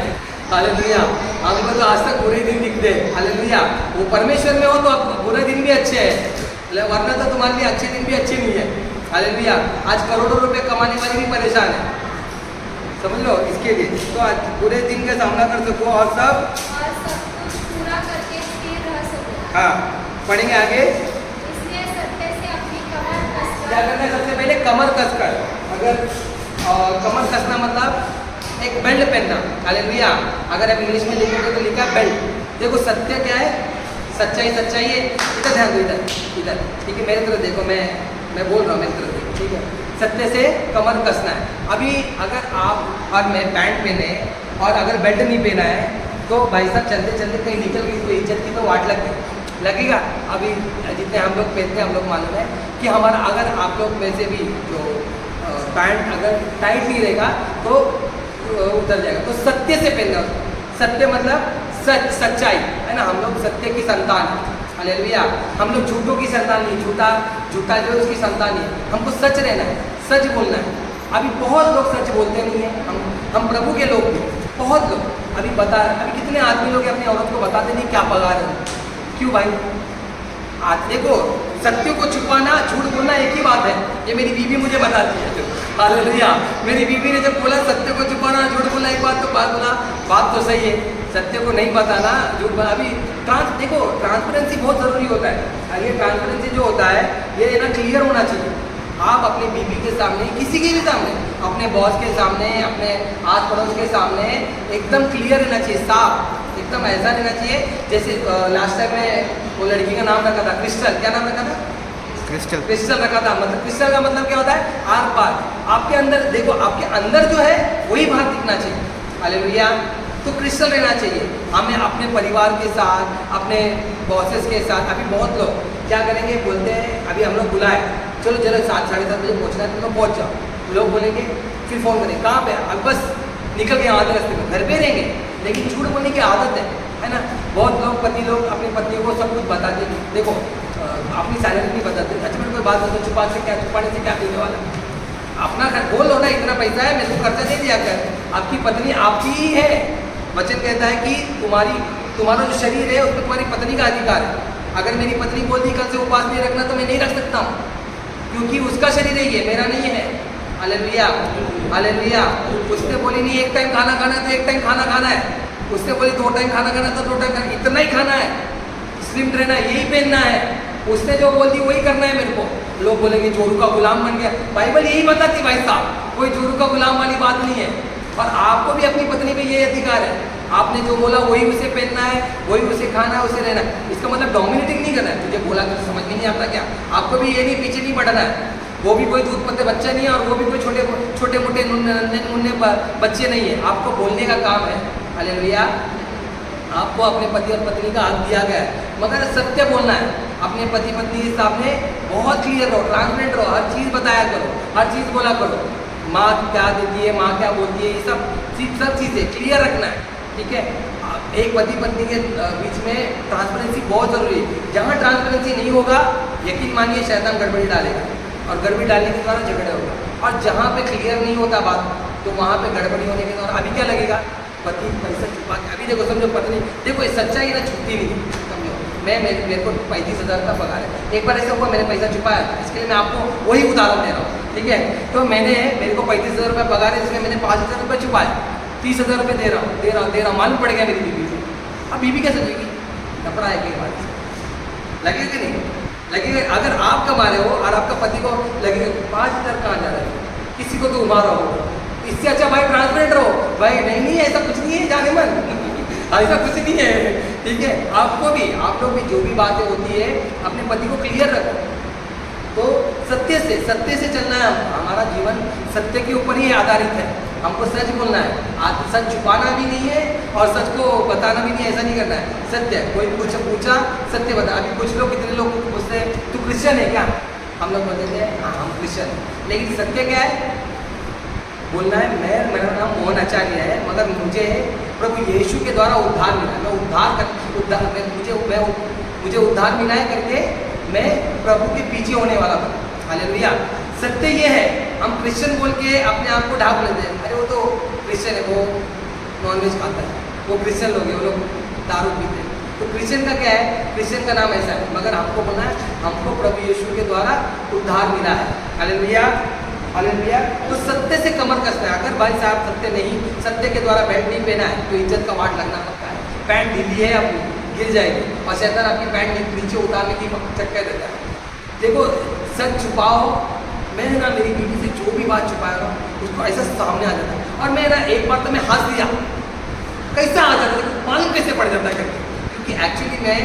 हालेलुया। हमको तो आज तक बुरे दिन दिखते हैं। हालेलुया। वो परमेश्वर में हो तो अब बुरे दिन भी अच्छे हैं, वरना तो तुम्हारे लिए अच्छे दिन भी अच्छे नहीं है। हालेलुया। आज करोड़ों रुपए कमाने वाले भी परेशान है, समझ लो इसके लिए। तो आज बुरे दिन का सामना कर सको और सब कुछ पूरा करके स्थिर रह सको। हाँ पढ़ेंगे आगे। इसलिए सत्य से अपनी कमर कसकर। क्या करना है, सबसे पहले कमर कसकर। अगर कमर कसना मतलब एक बेल्ट पहनना। हालेलुया। अगर आप इंग्लिश में लिखोगे तो लिखा है बेल्ट। देखो सत्य क्या है, सच्चाई सच्चाई है। इधर ध्यान दो, इधर ठीक है, मेरी तरफ देखो, मैं बोल रहा हूँ, मेरी तरफ देखो, ठीक है। सत्य से कमर कसना है। अभी अगर आप और मैं पैंट पहने और अगर बेल्ट नहीं पहना है तो भाई साहब चलते चलते कहीं निकल गई तो इज्जत की तो वाट लगेगा। अभी जितने हम लोग पहनते हैं हम लोग मालूम है कि हमारा, अगर आप लोग में से भी जो पैंट अगर टाइट नहीं रहेगा तो उतर जाएगा। तो सत्य से पहनना, सत्य मतलब सच्चाई है ना। हम लोग सत्य की संतान है। हालेलुया। हम लोग झूठों की संतान नहीं, झूठा जो है उसकी संतान नहीं है। हमको सच रहना है, सच बोलना है। अभी बहुत लोग सच बोलते नहीं है। हम प्रभु के लोग भी बहुत लोग अभी कितने आदमी लोग अपनी औरत को बताते नहीं क्या पगार है। क्यों भाई? आज देखो सत्य को छुपाना, झूठ बोलना एक ही बात है। ये मेरी बीवी मुझे बताती है। हालेलुया। मेरी बीवी ने जब बोला सत्य को छुपाना झूठ बोलना एक बात, तो बात तो सही है। सत्य को नहीं बताना, झूठ बोलना। अभी देखो ट्रांसपेरेंसी बहुत ज़रूरी होता है। ये ट्रांसपेरेंसी जो होता है ये ना क्लियर होना चाहिए। आप अपनी बीवी के सामने, किसी के भी सामने, अपने बॉस के सामने, अपने आस पड़ोस के सामने एकदम क्लियर रहना चाहिए, साफ एकदम ऐसा रहना चाहिए जैसे लास्ट टाइम में वो लड़की का नाम रखा था क्रिस्टल। क्या नाम रखा था? क्रिस्टल रखा था। मतलब क्रिस्टल का मतलब क्या होता है? आर पार। आपके अंदर देखो, आपके अंदर जो है वही बाहर दिखना चाहिए। हालेलुया। तो क्रिस्टल रहना चाहिए। हमें अपने परिवार के साथ, अपने बॉसेस के साथ, अभी बहुत लोग क्या करेंगे, बोलते हैं अभी हम लोग बुलाए, चलो 7 साढ़े 7 बजे पहुँचना है, तुम लोग पहुँच जाओ। लोग बोलेंगे, फिर फ़ोन करेंगे कहाँ पे? अब बस निकल के आधे रास्ते में, घर पे रहेंगे। लेकिन झूठ बोलने की आदत है ना। बहुत लोग पति लोग अपनी पत्नियों को सब कुछ बताते हैं। देखो अपनी सैलरी नहीं बताते। अच्छा मैं कोई बात बताऊँ, छुपाने से क्या मिलने वाला? अपना घर बोल लो ना, इतना पैसा है, मेरे को खर्चा नहीं दिया कर। आपकी पत्नी आपकी ही है। वचन कहता है कि तुम्हारा जो शरीर है उसमें तुम्हारी पत्नी का अधिकार है। अगर मेरी पत्नी बोलती कल से उपवास नहीं रखना तो मैं नहीं रख सकता हूँ, क्योंकि उसका शरीर है, ये मेरा नहीं है। Hallelujah, hallelujah. उसने बोली नहीं एक टाइम खाना खाना है तो एक टाइम खाना खाना है। उसने बोली 2 टाइम खाना खाना तो 2 टाइम खाना, इतना ही खाना है, स्लिम रहना है, यही पहनना है। उसने जो बोल दी वही करना है मेरे को। लोग बोलेंगे जोरू का गुलाम बन गया। बाइबल यही बताती भाई साहब, कोई जोरू का गुलाम वाली बात नहीं है। और आपको भी अपनी पत्नी पे ये अधिकार है। आपने जो बोला वही उसे पहनना है, वही उसे खाना है, उसे रहना है। इसका मतलब डोमिनेटिंग नहीं करना है। तुझे बोला तो समझ में नहीं आता क्या? आपको भी ये नहीं, पीछे नहीं बढ़ना है। वो भी कोई दूध पत्ते बच्चा नहीं है और वो भी कोई छोटे मोटे मुन्ने बच्चे नहीं है। आपको बोलने का काम है। हालेलुया। आपको अपने पति और पत्नी का हक दिया गया है, मगर सत्य बोलना है। अपने पति पत्नी के सामने बहुत क्लियर रहो, ट्रांसपेरेंट रहो, हर चीज़ बताया करो, हर चीज़ बोला करो। माँ क्या देती है, माँ क्या बोलती है, ये सब चीज़ें क्लियर रखना है, ठीक है। एक पति पत्नी के बीच में ट्रांसपेरेंसी बहुत ज़रूरी है। जहाँ ट्रांसपेरेंसी नहीं होगा, यकीन मानिए शैतान गड़बड़ी डालेगा और गड़बड़ी डालने के द्वारा झगड़ा होगा। और जहाँ पे क्लियर नहीं होता बात, तो वहाँ पे गड़बड़ी होने के द्वारा अभी क्या लगेगा? पति पैसा छुपा के, अभी देखो समझो पत्नी, देखो ये सच्चाई ना छुपती नहीं, समझो। मेरे को 35,000 का पगार है, एक बार ऐसा हुआ मैंने पैसा छुपाया, इसके लिए मैं आपको वही उदाहरण दे रहा हूँ, ठीक है। तो मेरे को 35,000 रुपये पगार है, इसमें मैंने 5,000 रुपये छुपाया, 30,000 रुपये दे रहा हूँ, मालूम पड़ गया मेरी बीवी को। अब बीवी कैसे देगी? कपड़ा है कि बात लगेगा कि नहीं लगेगा? अगर आप कमा रहे हो और आपका पति को लगेगा 5,000 कहाँ जा रहा है, किसी को तो घुमा रहा हो, इससे अच्छा भाई ट्रांसपेरेंट रहो, भाई नहीं ऐसा कुछ नहीं है, जाने मन ऐसा कुछ नहीं है, ठीक है। आप लोग भी जो भी बातें होती है अपने पति को क्लियर रखो। तो सत्य से चलना है, हमारा जीवन सत्य के ऊपर ही आधारित है, हमको सच बोलना है, सच छुपाना भी नहीं है और सच को बताना भी नहीं है, ऐसा नहीं करना है। सत्य, कोई कुछ पूछा सत्य बता। अभी कुछ लोग, कितने लोग पूछते हैं तू क्रिश्चियन है क्या, हम लोग बोलते हैं हाँ हम क्रिश्चियन, लेकिन सत्य क्या है बोलना है। मेरा नाम मोहन आचार्य है, मगर मुझे प्रभु यीशु के द्वारा उद्धार मिला, मुझे उद्धार मिला है करके मैं प्रभु के पीछे होने वाला हूँ। हालेलुया। सत्य ये है, हम क्रिश्चियन बोल के अपने आप को ढांप लेते हैं, अरे वो तो क्रिश्चियन है, वो नॉनवेज खाता है, वो क्रिश्चियन लोग हैं, वो लोग दारू पीते हैं। तो क्रिश्चियन का क्या है, क्रिश्चियन का नाम ऐसा है, मगर हमको बोलना है हमको प्रभु यीशु के द्वारा उद्धार मिला है। Hallelujah, hallelujah. तो सत्य से कमर कसना है। अगर भाई साहब सत्य नहीं, सत्य के द्वारा पैंट नहीं पहना है तो इज्जत का वाट लगना पड़ता है। पैंट ढीली है अपनी गिर जाएगी और शैतान आपकी पैंट नीचे उतारने की चक्कर देता है। देखो सच छुपाओ, मैं ना मेरी बीवी से जो भी बात छुपाया उसको ऐसा सामने आ जाता है, और मैं ना एक बार तो मैं हंस दिया, कैसा आ जाता है मालूम कैसे पड़ जाता है करके, क्योंकि एक्चुअली मैं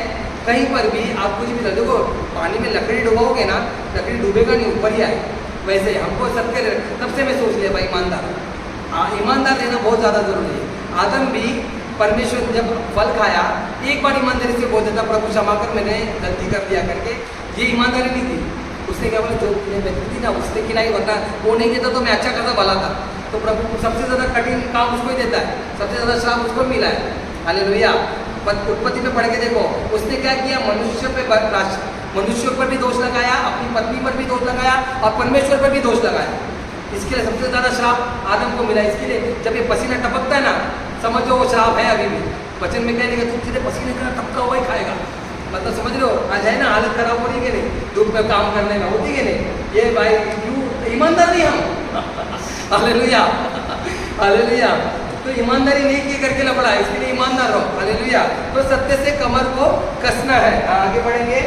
कहीं पर भी आप कुछ भी देखो, पानी में लकड़ी डुबाओगे ना, लकड़ी डूबेगा नहीं, ऊपर ही आएगा। वैसे हमको सत्य, तब से मैं सोच लिया भाई ईमानदार रहना बहुत ज़्यादा जरूरी है। आदम भी परमेश्वर जब फल खाया, एक बार ईमानदारी से बोल देता प्रभु क्षमा कर, मैंने गलती कर दिया करके, ये ईमानदारी नहीं थी। उसने क्या बोला, जो व्यक्ति थी ना उसने खिलाई, वरना वो नहीं देता तो मैं अच्छा करता भला था। तो प्रभु सबसे ज़्यादा कठिन काम उसको ही देता है, सबसे ज़्यादा श्राप उसको मिला है। हालेलुया। उत्पत्ति में पढ़ के देखो, उसने क्या किया, मनुष्य पर भी दोष लगाया, अपनी पत्नी पर भी दोष लगाया और परमेश्वर पर भी दोष लगाया। इसके लिए सबसे ज़्यादा श्राप आदम को मिला। इसके लिए जब ये पसीना टपकता है ना, समझो वो श्राप है। अभी भी वचन में कहने का तुम सीधे पसीने का टपका हुआ ही खाएगा, मतलब समझ लो आज है ना, हालत खराब हो रही है कि नहीं, धूप में काम करने में होती है नहीं, ये भाई क्यों ईमानदार नहीं हम। Hallelujah, hallelujah. तो ईमानदारी नहीं की करके लपड़ा है, इसके लिए ईमानदार रहो। हालेलुया। तो सत्य से कमर को कसना है। आगे बढ़ेंगे,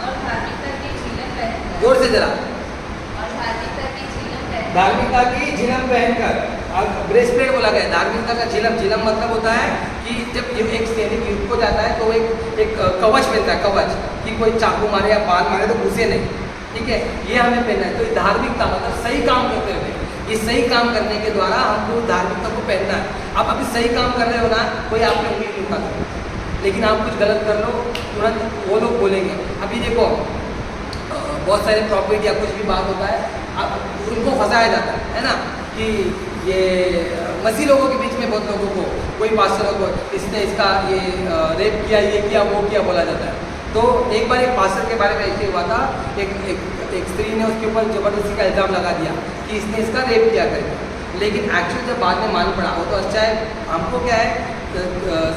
और धार्मिकता की झिलम पहनकर, जोर से जरा, और धार्मिकता की झिलम पहनकर, धार्मिकता की झिलम पहनकर। ब्रेसलेट बोला गया, धार्मिकता का झिलम मतलब होता है कि जब ये एक सैनिक युद्ध को जाता है तो एक कवच पहनता है, कवच, कि कोई चाकू मारे या बाल मारे तो घुसे नहीं, ठीक है, ये हमें पहनना है। तो धार्मिकता मतलब सही काम करते हुए, इस सही काम करने के द्वारा हमको धार्मिकता को पहनना है। आप अभी सही काम कर रहे हो ना, कोई आप पे उंगली नहीं उठाता, लेकिन आप कुछ गलत कर लो तुरंत वो लोग बोलेंगे। अभी देखो बहुत सारे प्रॉफिट या कुछ भी बात होता है, अब उनको फंसाया जाता है ना, कि ये मसीह लोगों के बीच में बहुत लोगों को, कोई पास्टरों को इसने इसका ये रेप किया, ये किया, वो किया बोला जाता है। तो एक बार एक पास्टर के बारे में ऐसे हुआ था, एक स्त्री ने उसके ऊपर ज़बरदस्ती का इल्ज़ाम लगा दिया कि इसने इसका रेप किया करके, लेकिन एक्चुअली जब बाद में मालूम पड़ा, वो तो अच्छा है, हमको क्या है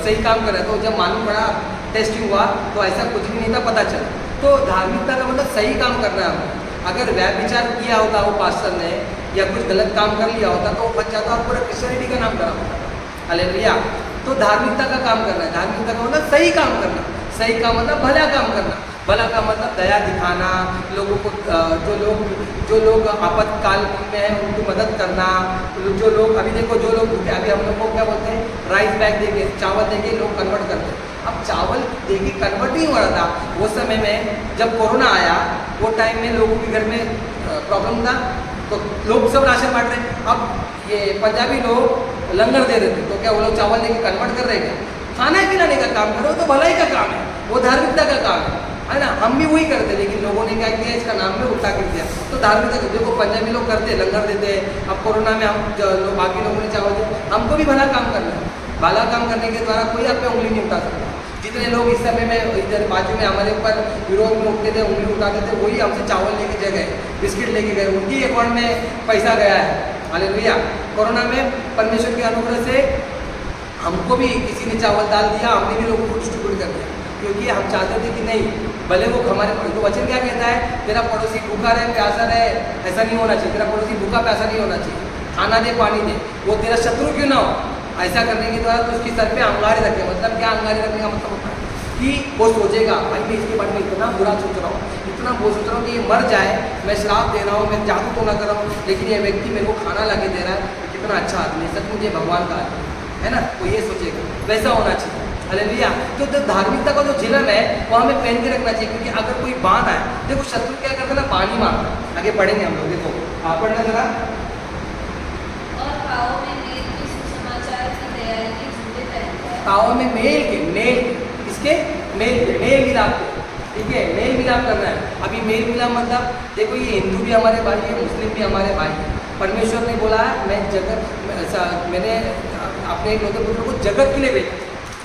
सही काम कर रहा है, तो जब मालूम पड़ा, टेस्टिंग हुआ, तो ऐसा कुछ भी नहीं था, पता चला। तो धार्मिकता का मतलब सही काम करना है हमको। अगर व्यभिचार किया होता वो पास्टर ने या कुछ गलत काम कर लिया होता तो वो बच जाता और पूरा क्रिश्चियनिटी का नाम खराब होता। हालेलुया। तो धार्मिकता का काम करना है, धार्मिकता का मतलब सही काम करना, सही काम मतलब भला काम करना, भला का मतलब दया दिखाना, लोगों को जो लोग आपातकाल में हैं उनकी मदद करना, जो लोग अभी देखो जो लोग भूखे, अभी हम लोग को क्या बोलते हैं, राइस बैग देके, चावल देके लोग कन्वर्ट करते हैं। अब चावल देके कन्वर्ट नहीं हो रहा था वो समय में, जब कोरोना आया वो टाइम में लोगों के घर में प्रॉब्लम था, तो लोग सब राशन बांट रहे। अब ये पंजाबी लोग लंगर दे रहे थे, तो क्या वो लोग चावल देके कन्वर्ट कर रहे हैं? खाना खिलाने का काम करो तो भलाई का काम है, वो धार्मिकता का काम है ना। हम भी वही करते, लेकिन लोगों ने क्या किया, इसका नाम में उल्टा कर दिया। तो धार्मिकता देखो पंजाबी लोग करते, लंगर देते हैं। अब कोरोना में हम बाकी लोगों ने चावल दिया, हमको भी भला काम करना है। भला काम करने के द्वारा कोई आप पे उंगली नहीं उठा सकता। जितने लोग इस समय में इधर बाजू में हमारे ऊपर विरोध में उठते थे, उंगली उठाते थे, वही हमसे चावल लेके जगह बिस्किट लेके गए, उनकी अकाउंट में पैसा गया है। हालेलुया। कोरोना में परमेश्वर के अनुग्रह से हमको भी किसी ने चावल दाल दिया, हमने भी लोगों को डिस्ट्रीब्यूट कर दिया, क्योंकि हम चाहते थे कि नहीं, भले वो हमारे तो वचन क्या कहता है, तेरा पड़ोसी भूखा रहे प्यासा रहे, ऐसा नहीं होना चाहिए। तेरा पड़ोसी भूखा प्यासा नहीं होना चाहिए, खाना दे पानी दे, वो तेरा शत्रु क्यों ना हो। ऐसा करने के द्वारा तो उसकी सर पे अंगारे रखे। मतलब क्या अंगारे रखने का मतलब होता है कि वो सोचेगा भाई मैं इसके बारे में इतना बुरा सोच रहा हूँ, इतना वो सोच रहा हूँ कि ये मर जाए, मैं श्राप दे रहा हूँ, मैं जादू तो ना कर रहा हूँ, लेकिन ये व्यक्ति मेरे को खाना ला के दे रहा है, तो कितना अच्छा आदमी है, सच मुझे भगवान का आदमी है ना, वो ये सोचेगा। वैसा होना चाहिए। हालेलुया। तो धार्मिकता का जो झिलम है वो हमें पहन के रखना चाहिए, क्योंकि अगर कोई बांध आए, देखो शत्रु क्या करता है ना, पानी मारता है। आगे पढ़ेंगे हम लोग, देखो आप पढ़ना जरा। और पाँव में मेल के सुसमाचार की तैयारी के जूते पहनता है। पाँव में मेल इसके मेल मिलाप के, ठीक है, मेल मिलाप करना है। अभी मेल मिलाप मतलब देखो, ये हिंदू भी हमारे भाई है, मुस्लिम भी हमारे भाई है। परमेश्वर ने बोला मैं मैंने अपने लोगों पुत्र को जगत के लिए भेजा।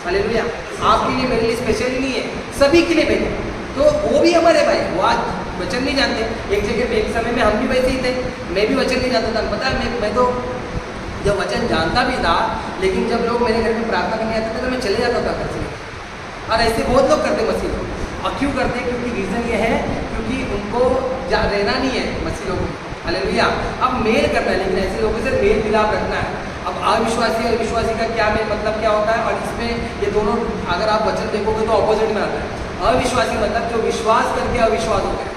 हालेलुया। आपके लिए मेरे लिए स्पेशली नहीं है, सभी के लिए भेजा। तो वो भी हमारे भाई, वो आज वचन नहीं जानते। एक जगह पे एक समय में हम भी वैसे ही थे, मैं भी वचन नहीं जानता था। पता है मैं तो जब वचन जानता भी था, लेकिन जब लोग मेरे घर में प्रार्थना करने आते थे तो मैं चले जाता था घर से। और ऐसे बहुत लोग करते मसीह लोग। और क्यों करते हैं? क्योंकि रीज़न ये है, क्योंकि उनको रहना नहीं है मसीह लोगों में। हालेलुया। अब मेल करना है, लेकिन ऐसे लोगों से मेल मिलाप रखना है। अब अविश्वासी और विश्वासी का क्या मेल मतलब क्या होता है, और इसमें ये दोनों अगर आप वचन देखोगे तो ऑपोजिट में आता है। अविश्वासी मतलब जो विश्वास करके अविश्वास हो गए,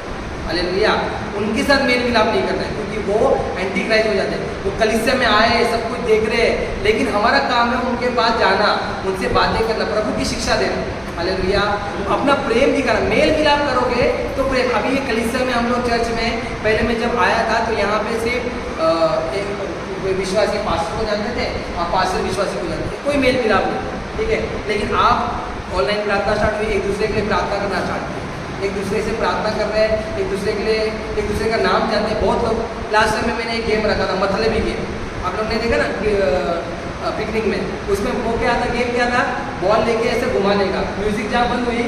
हालेलुया, उनके साथ मेल मिलाप नहीं करना है, क्योंकि वो एंटी क्राइस्ट हो जाते हैं। वो कलीसिया में आए, सब कुछ देख रहे हैं, लेकिन हमारा काम है उनके पास जाना, उनसे बातें करना, प्रभु की शिक्षा देना। हालेलुया। अपना प्रेम दिखाना। मेल मिलाप करोगे तो प्रेम। अभी ये कलीसिया में हम लोग चर्च में पहले मैं जब आया था तो यहाँ पे सिर्फ एक विश्वासी पास्टर को जानते थे और पास्टर विश्वासी को जानते थे, कोई मेल मिलाप नहीं, ठीक है। लेकिन आप ऑनलाइन प्रार्थना स्टार्ट हुई, एक दूसरे के लिए प्रार्थना करना स्टार्ट किए, एक दूसरे से प्रार्थना कर रहे हैं, एक दूसरे के लिए एक दूसरे का नाम जानते हैं। बहुत लोग लास्ट टाइम में मैंने एक गेम रखा था, मतलब ही गेम, आप लोग ने देखा ना पिकनिक में, उसमें वो क्या था, गेम क्या था, बॉल लेके ऐसे घुमाने का। म्यूजिक जहाँ बंद हुई,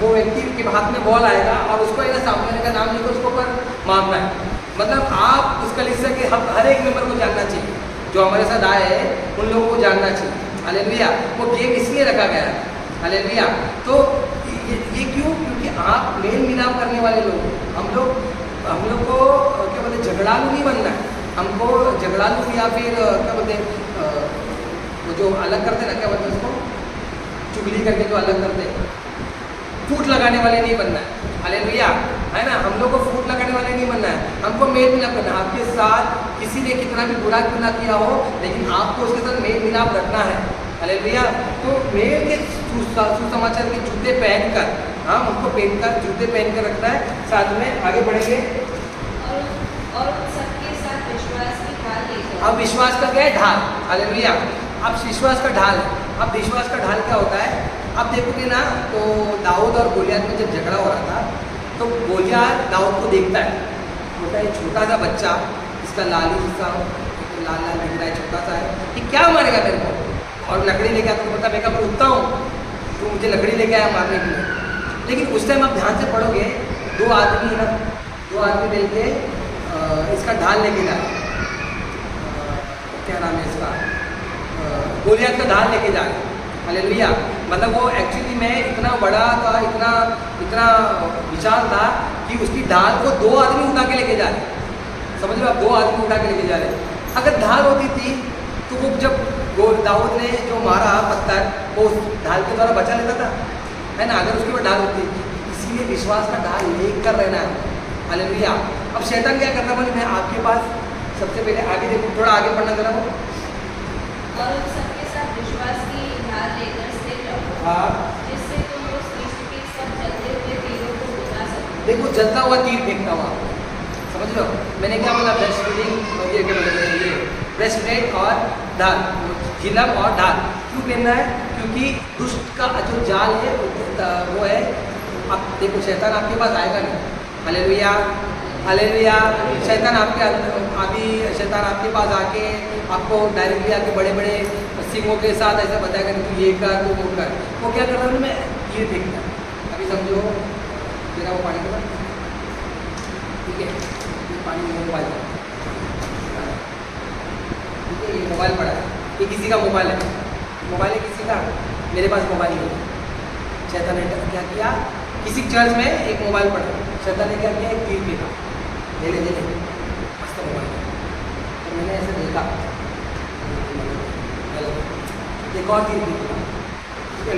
वो व्यक्ति के हाथ में बॉल आएगा और उसको एक सामने का नाम लेकर उसको पर मारना है। मतलब आप उस कलीसिया के हर एक मेंबर को जानना चाहिए, जो हमारे साथ आए हैं उन लोगों को जानना चाहिए। हालेलुया। वो गेम इसलिए रखा गया है। हालेलुया। तो ये क्यों? क्योंकि आप मेल मिलाप करने वाले लोग, हम लोग को क्या बोलते, झगड़ालू नहीं बनना है। हमको झगड़ालू या फिर क्या बोलते वो जो अलग करते ना, क्या बोलते हैं उसको, चुगली करके जो अलग करते, फूट लगाने वाले नहीं बनना है। हालेलुया, है ना। हम लोग को फूट लगाने वाले नहीं बनना है, हमको मेल मिलाप करना है। आपके साथ किसी ने कितना भी बुरा क्यों ना किया हो, लेकिन आपको उसके साथ मेल मिलाप रखना है। हालेलुया। तो मेल के सुसमाचार के जूते पहनकर, हाँ, उनको पहनकर, जूते पहनकर रखना है। साथ में आगे बढ़ेंगे। और सबके साथ विश्वास की ढाल लेकर। अब विश्वास का क्या है? ढाल। हालेलुया। अब विश्वास का ढाल है। अब विश्वास का ढाल क्या होता है? अब देखोगे ना, तो दाऊद और गोलियत में जब झगड़ा हो रहा था, तो गोलियत दाऊद को देखता है, बोलता है छोटा सा बच्चा, इसका लाली सा लाल लाल दिख रहा है, छोटा सा है, ये क्या मारेगा मेरे को? और लकड़ी लेके आता, तो बोलता मैं कब रुकता हूँ, तो मुझे लकड़ी लेके आया मारने के लिए। लेकिन उस टाइम आप ध्यान से पढ़ोगे, दो आदमी मिलके इसका ढाल लेके जा रहे, क्या नाम है इसका, गोलियत का ढाल लेके जा रहे। हालेलुया। मतलब वो एक्चुअली में इतना बड़ा था, इतना विशाल था कि उसकी ढाल को दो आदमी उठा के लेके जा रहे। समझ लो आप, दो आदमी उठा के लेके जा रहे। अगर ढाल होती थी तो वो जब दाऊद ने जो मारा पत्थर, वो उस ढाल के द्वारा बचा लेता था, है ना। अगर उसके ऊपर ढाल होती, इसीलिए विश्वास का ढाल लेकर रहना है। हालेलुया। अब शैतान क्या करता बोले, मैं आपके पास सबसे पहले आगे देखो, थोड़ा आगे पढ़ना जरा वो। और सबके साथ विश्वास की ढाल लेकर स्थिर रहो। हाँ। जिससे तुम उस यीशु के सब जलते हुए तीरों को बुझा सको। देखो जलता हुआ तीर फेंकता हुआ, समझ लो मैंने क्या बोला, ब्रेस्ट फीडिंग और ये क्या बोलते हैं, ये ब्रेस्ट प्लेट और ढाल, झिलम और ढाल क्यों पहनना है? क्योंकि दुष्ट का जो जाल है वो है, अब देखो शैतान आपके पास आएगा नहीं। हालेलुया। हालेलुया। शैतान शैतान आपके पास आके आपको डायरेक्टली आके बड़े बड़े सिंगों के साथ ऐसा बताएगा कि तू ये कर, तू वो कर। वो क्या कर रहा हूँ मैं, ये देखता। अभी समझो मेरा वो पानी का, ठीक है, ये पानी में मोबाइल, ठीक है, ये मोबाइल पड़ा है, ये किसी का मोबाइल है, मोबाइल है किसी का, मेरे पास मोबाइल नहीं है। शैतान ने क्या किया, किसी चर्च में एक मोबाइल पड़ा, शैतान ने क्या किया, एक तीर फेंका, ले ले मस्त मोबाइल। तो मैंने ऐसे देखा, एक और तीर फेंका,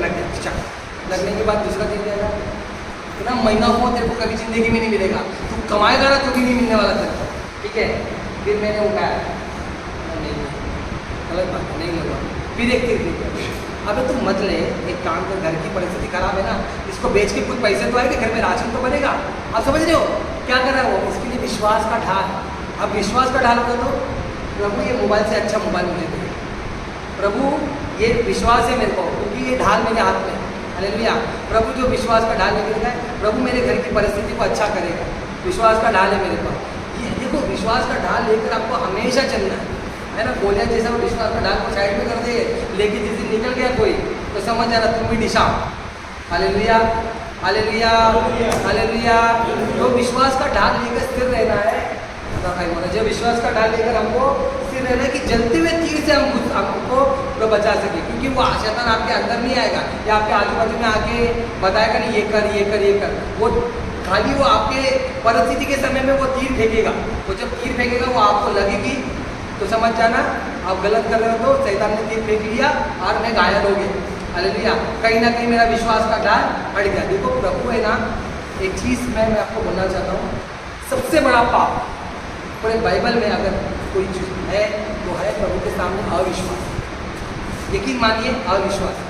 लग गया चक, लगने के बाद दूसरा तीर जाएगा, इतना महीना हुआ तेरे को कभी ज़िंदगी में नहीं मिलेगा, तू कमाएगा ना तो भी नहीं मिलने वाला तेरे को, ठीक है। फिर मैंने उठाया, नहीं गलत बात है, नहीं लगा। फिर एक तीर फेंका, अबे तू मत ले, एक काम कर, घर की परिस्थिति खराब है ना, इसको बेच के कुछ पैसे तो आएंगे, घर में राशन तो बनेगा। आप समझ रहे हो क्या कर रहा है वो, इसके लिए विश्वास का ढाल। अब विश्वास का ढाल होगा तो प्रभु ये मोबाइल से अच्छा मोबाइल मुझे दे, प्रभु ये विश्वास है मेरे को, क्योंकि ये ढाल मेरे हाथ में है। हालेलुया। प्रभु जो विश्वास का ढाल लेकर गए, प्रभु मेरे घर की परिस्थिति को अच्छा करेगा, विश्वास का ढाल है मेरे पास। ये देखो विश्वास का ढाल लेकर आपको हमेशा चलना है ना। गोलियां जैसा वो विश्वास का ढाल को साइड में कर दे, लेकिन जिस दिन निकल गया कोई तो समझ जाना तुम भी दिशा। Hallelujah hallelujah hallelujah. जो विश्वास का ढाल लेकर स्थिर रहना है, जो विश्वास का ढाल लेकर हमको स्थिर रहना है कि जलते हुए तीर से हमको बचा सके, क्योंकि वो शैतान आपके अंदर नहीं आएगा या आपके आजू बाजू में आके बताएगा नहीं ये कर ये कर ये कर, वो खाली वो आपके परिस्थिति के समय में वो तीर फेंकेगा। वो जब तीर फेंकेगा वो आपको लगेगी तो समझ जाना आप गलत कर रहे हो, तो शैतान ने तीर फेंक लिया और मैं घायल हो गया। हालेलुया। कहीं ना कहीं मेरा विश्वास का ढाल हट गया। देखो प्रभु है ना, एक चीज़ मैं आपको बोलना चाहता हूँ, सबसे बड़ा पाप पूरे बाइबल में अगर कोई चीज़ है तो है प्रभु के सामने अविश्वास। यकीन मानिए अविश्वास।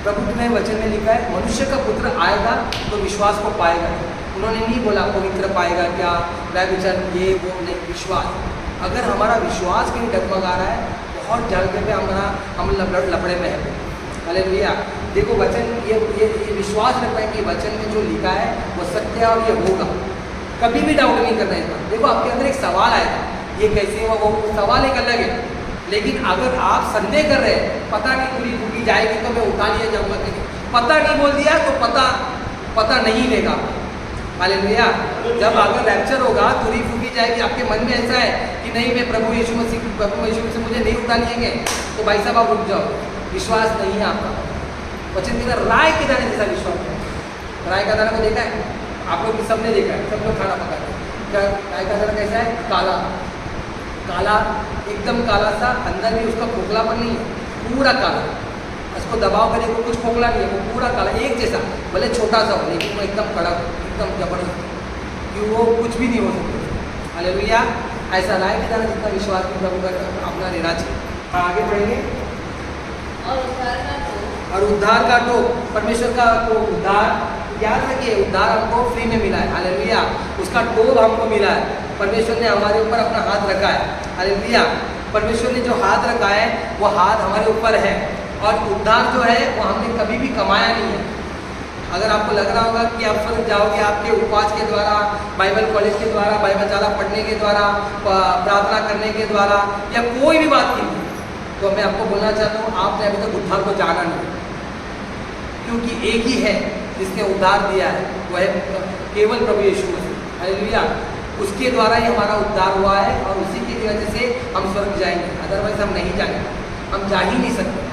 प्रभु ने वचन में लिखा है मनुष्य का पुत्र आएगा तो विश्वास को पाएगा। उन्होंने नहीं बोला पवित्र पाएगा क्या, व्यभिचार ये वो नहीं, विश्वास। अगर हमारा विश्वास कहीं डगमगा रहा है, बहुत जगह पे हम लपड़े में है। हालेलुया। देखो वचन ये विश्वास रखना है कि वचन में जो लिखा है वो सत्य है और ये होगा, कभी भी डाउट नहीं करना है। देखो आपके अंदर एक सवाल आएगा, ये कैसे हुआ, वो सवाल एक अलग है, लेकिन अगर आप संदेह कर रहे हैं पता नहीं पूरी फूकी जाएगी तो मैं उठा लिया जाऊँगा, कहीं पता नहीं बोल दिया तो पता नहीं लेगा। हालेलुया। जब अगर रैप्चर होगा तुरी फूकी जाएगी, आपके मन में ऐसा है कि नहीं मैं प्रभु यीशु मसीह मुझे नहीं उठा लिएंगे, तो भाई साहब आप रुक जाओ, विश्वास नहीं है आपका। वचन के राय के दाने जैसा विश्वास है। राय का दाना को देखा है आप लोग, सबने देखा है, सब लोग खाना पकाते हैं। क्या राय का दाना कैसा है, काला काला एकदम काला सा, अंदर भी उसका खोखलापन नहीं है, पूरा काला। उसको दबाव कर देखो कुछ खोखला नहीं है, वो पूरा काला एक जैसा, भले छोटा सा हो लेकिन वो एकदम कड़क, एकदम जबरदस्त, कि वो कुछ भी नहीं हो सकता। हालेलुया। ऐसा राय के दाना जितना विश्वास में प्रभु का अपना लेना चाहिए। आगे बढ़ेंगे। और उद्धार का तो परमेश्वर का तो उद्धार, याद रखिए उद्धार हमको फ्री में मिला है। हालेलुया। उसका टोल हमको मिला है, परमेश्वर ने हमारे ऊपर अपना हाथ रखा है। हालेलुया। परमेश्वर ने जो हाथ रखा है वो हाथ हमारे ऊपर है, और उद्धार जो है वो हमने कभी भी कमाया नहीं है। अगर आपको लग रहा होगा कि आप स्वर्ग जाओगे आपके उपवास के द्वारा, बाइबल कॉलेज के द्वारा, बाइबल ज़्यादा पढ़ने के द्वारा, प्रार्थना करने के द्वारा, या कोई भी बात की, तो मैं आपको बोलना चाहता हूँ आपने अभी तक उद्धार को जाना नहीं, क्योंकि एक ही है जिसने उद्धार दिया है, वह है केवल प्रभु यीशु मसीह। हालेलुया। उसके द्वारा ही हमारा उद्धार हुआ है, और उसी की वजह से हम स्वर्ग जाएंगे, अदरवाइज हम नहीं जाएंगे, हम जा ही नहीं सकते।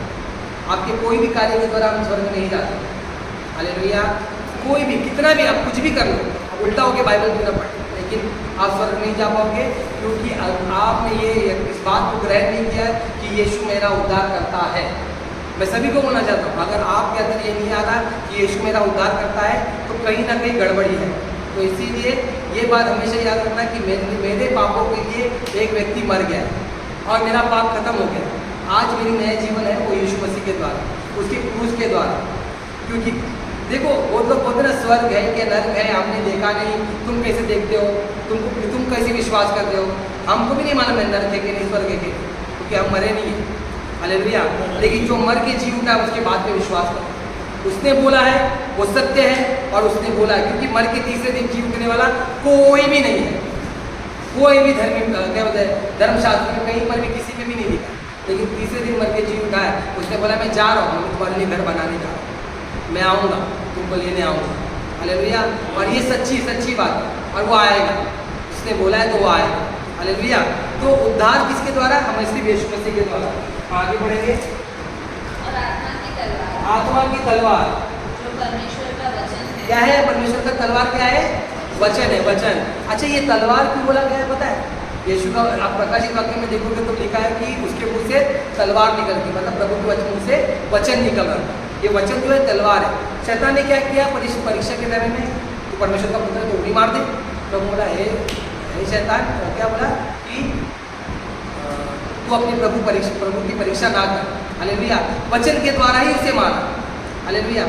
आपके कोई भी कार्य के द्वारा हम स्वर्ग नहीं जा सकते। हालेलुया। कोई भी कितना भी आप कुछ भी कर लो, आप उल्टा होकर बाइबल क्यों ना पढ़े, लेकिन आप स्वर्ग नहीं जा पाओगे, क्योंकि आपने ये इस बात को ग्रहण नहीं किया कि यीशु मेरा उद्धार करता है। मैं सभी को बोलना चाहता हूँ, अगर आपके अंदर ये नहीं आ रहा कि यीशु मेरा उद्धार करता है तो कहीं ना कहीं गड़बड़ी है। तो इसीलिए ये बात हमेशा याद रखना कि मेरे पापों के लिए एक व्यक्ति मर गया और मेरा पाप खत्म हो गया। आज मेरी नया जीवन है वो यीशु मसीह के द्वारा, उसके क्रूस के द्वारा। क्योंकि देखो वो लोग बोलते ना स्वर्ग है कि नर्क है, हमने देखा नहीं, तुम कैसे देखते हो, तुम कैसे विश्वास करते हो। हमको भी नहीं मालूम है नर्क है कि नहीं, स्वर्ग है कि नहीं, क्योंकि हम मरे नहीं हैं। हालेलुया। लेकिन जो मर के जी उठा है उसके बाद में विश्वास करो, उसने बोला है वो सत्य है, और उसने बोला है, क्योंकि मर के तीसरे दिन जी उठने वाला कोई भी नहीं है। कोई भी क्या बोलते हैं धर्मशास्त्र में कहीं पर भी किसी में भी नहीं लिखा, लेकिन तीसरे दिन मर के जी उठा है। उसने बोला मैं जा रहा हूँ, मैं तुम्हारे लिए घर बनाने जा रहा हूँ, मैं आऊँगा, तुमको लेने आऊँगा। हालेलुया। और ये सच्ची बात है, और वो आएगा, उसने बोला है तो वो आएगा। हालेलुया। तो उद्धार किसके द्वारा, हम सिर्फ यीशु मसीह के द्वारा। आगे बढ़ेंगे। आत्मा की तलवार। जो परमेश्वर का वचन है। क्या है परमेश्वर का तलवार? क्या है? वचन है, वचन। अच्छा, ये तलवार क्यों बोला गया है पता है? यीशु का आप प्रकाशित वाक्य में देखोगे तो लिखा है कि उसके मुंह से तलवार निकलती, मतलब प्रभु के वचन से वचन निकल रहा है। ये वचन जो है तलवार है। शैतान ने क्या किया परीक्षा के समय में? तो परमेश्वर का पुत्र तो उंगली मार दे। प्रभु बोला हे शैतान, क्या बोला कि तू अपनी प्रभु की परीक्षा ना कर। हालेलुया। वचन के द्वारा ही उसे मारा। हालेलुया।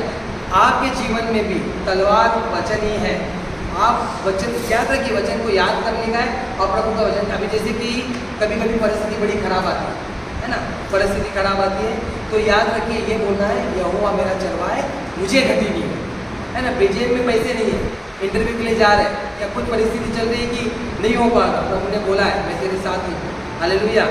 आपके जीवन में भी तलवार वचन ही है। आप वचन याद रखिए, वचन को याद करने का है और प्रभु का वचन। अभी जैसे कि कभी कभी परिस्थिति बड़ी खराब आती है ना, परिस्थिति खराब आती है तो याद रखिए ये बोलना है यहोवा मेरा चरवाहा है, मुझे घटी नहीं है ना। जेब में पैसे नहीं है, इंटरव्यू के लिए जा रहे हैं या कुछ परिस्थिति चल रही है कि नहीं हो पाएगा, प्रभु ने बोला है मैं तेरे साथ हूँ। हालेलुया।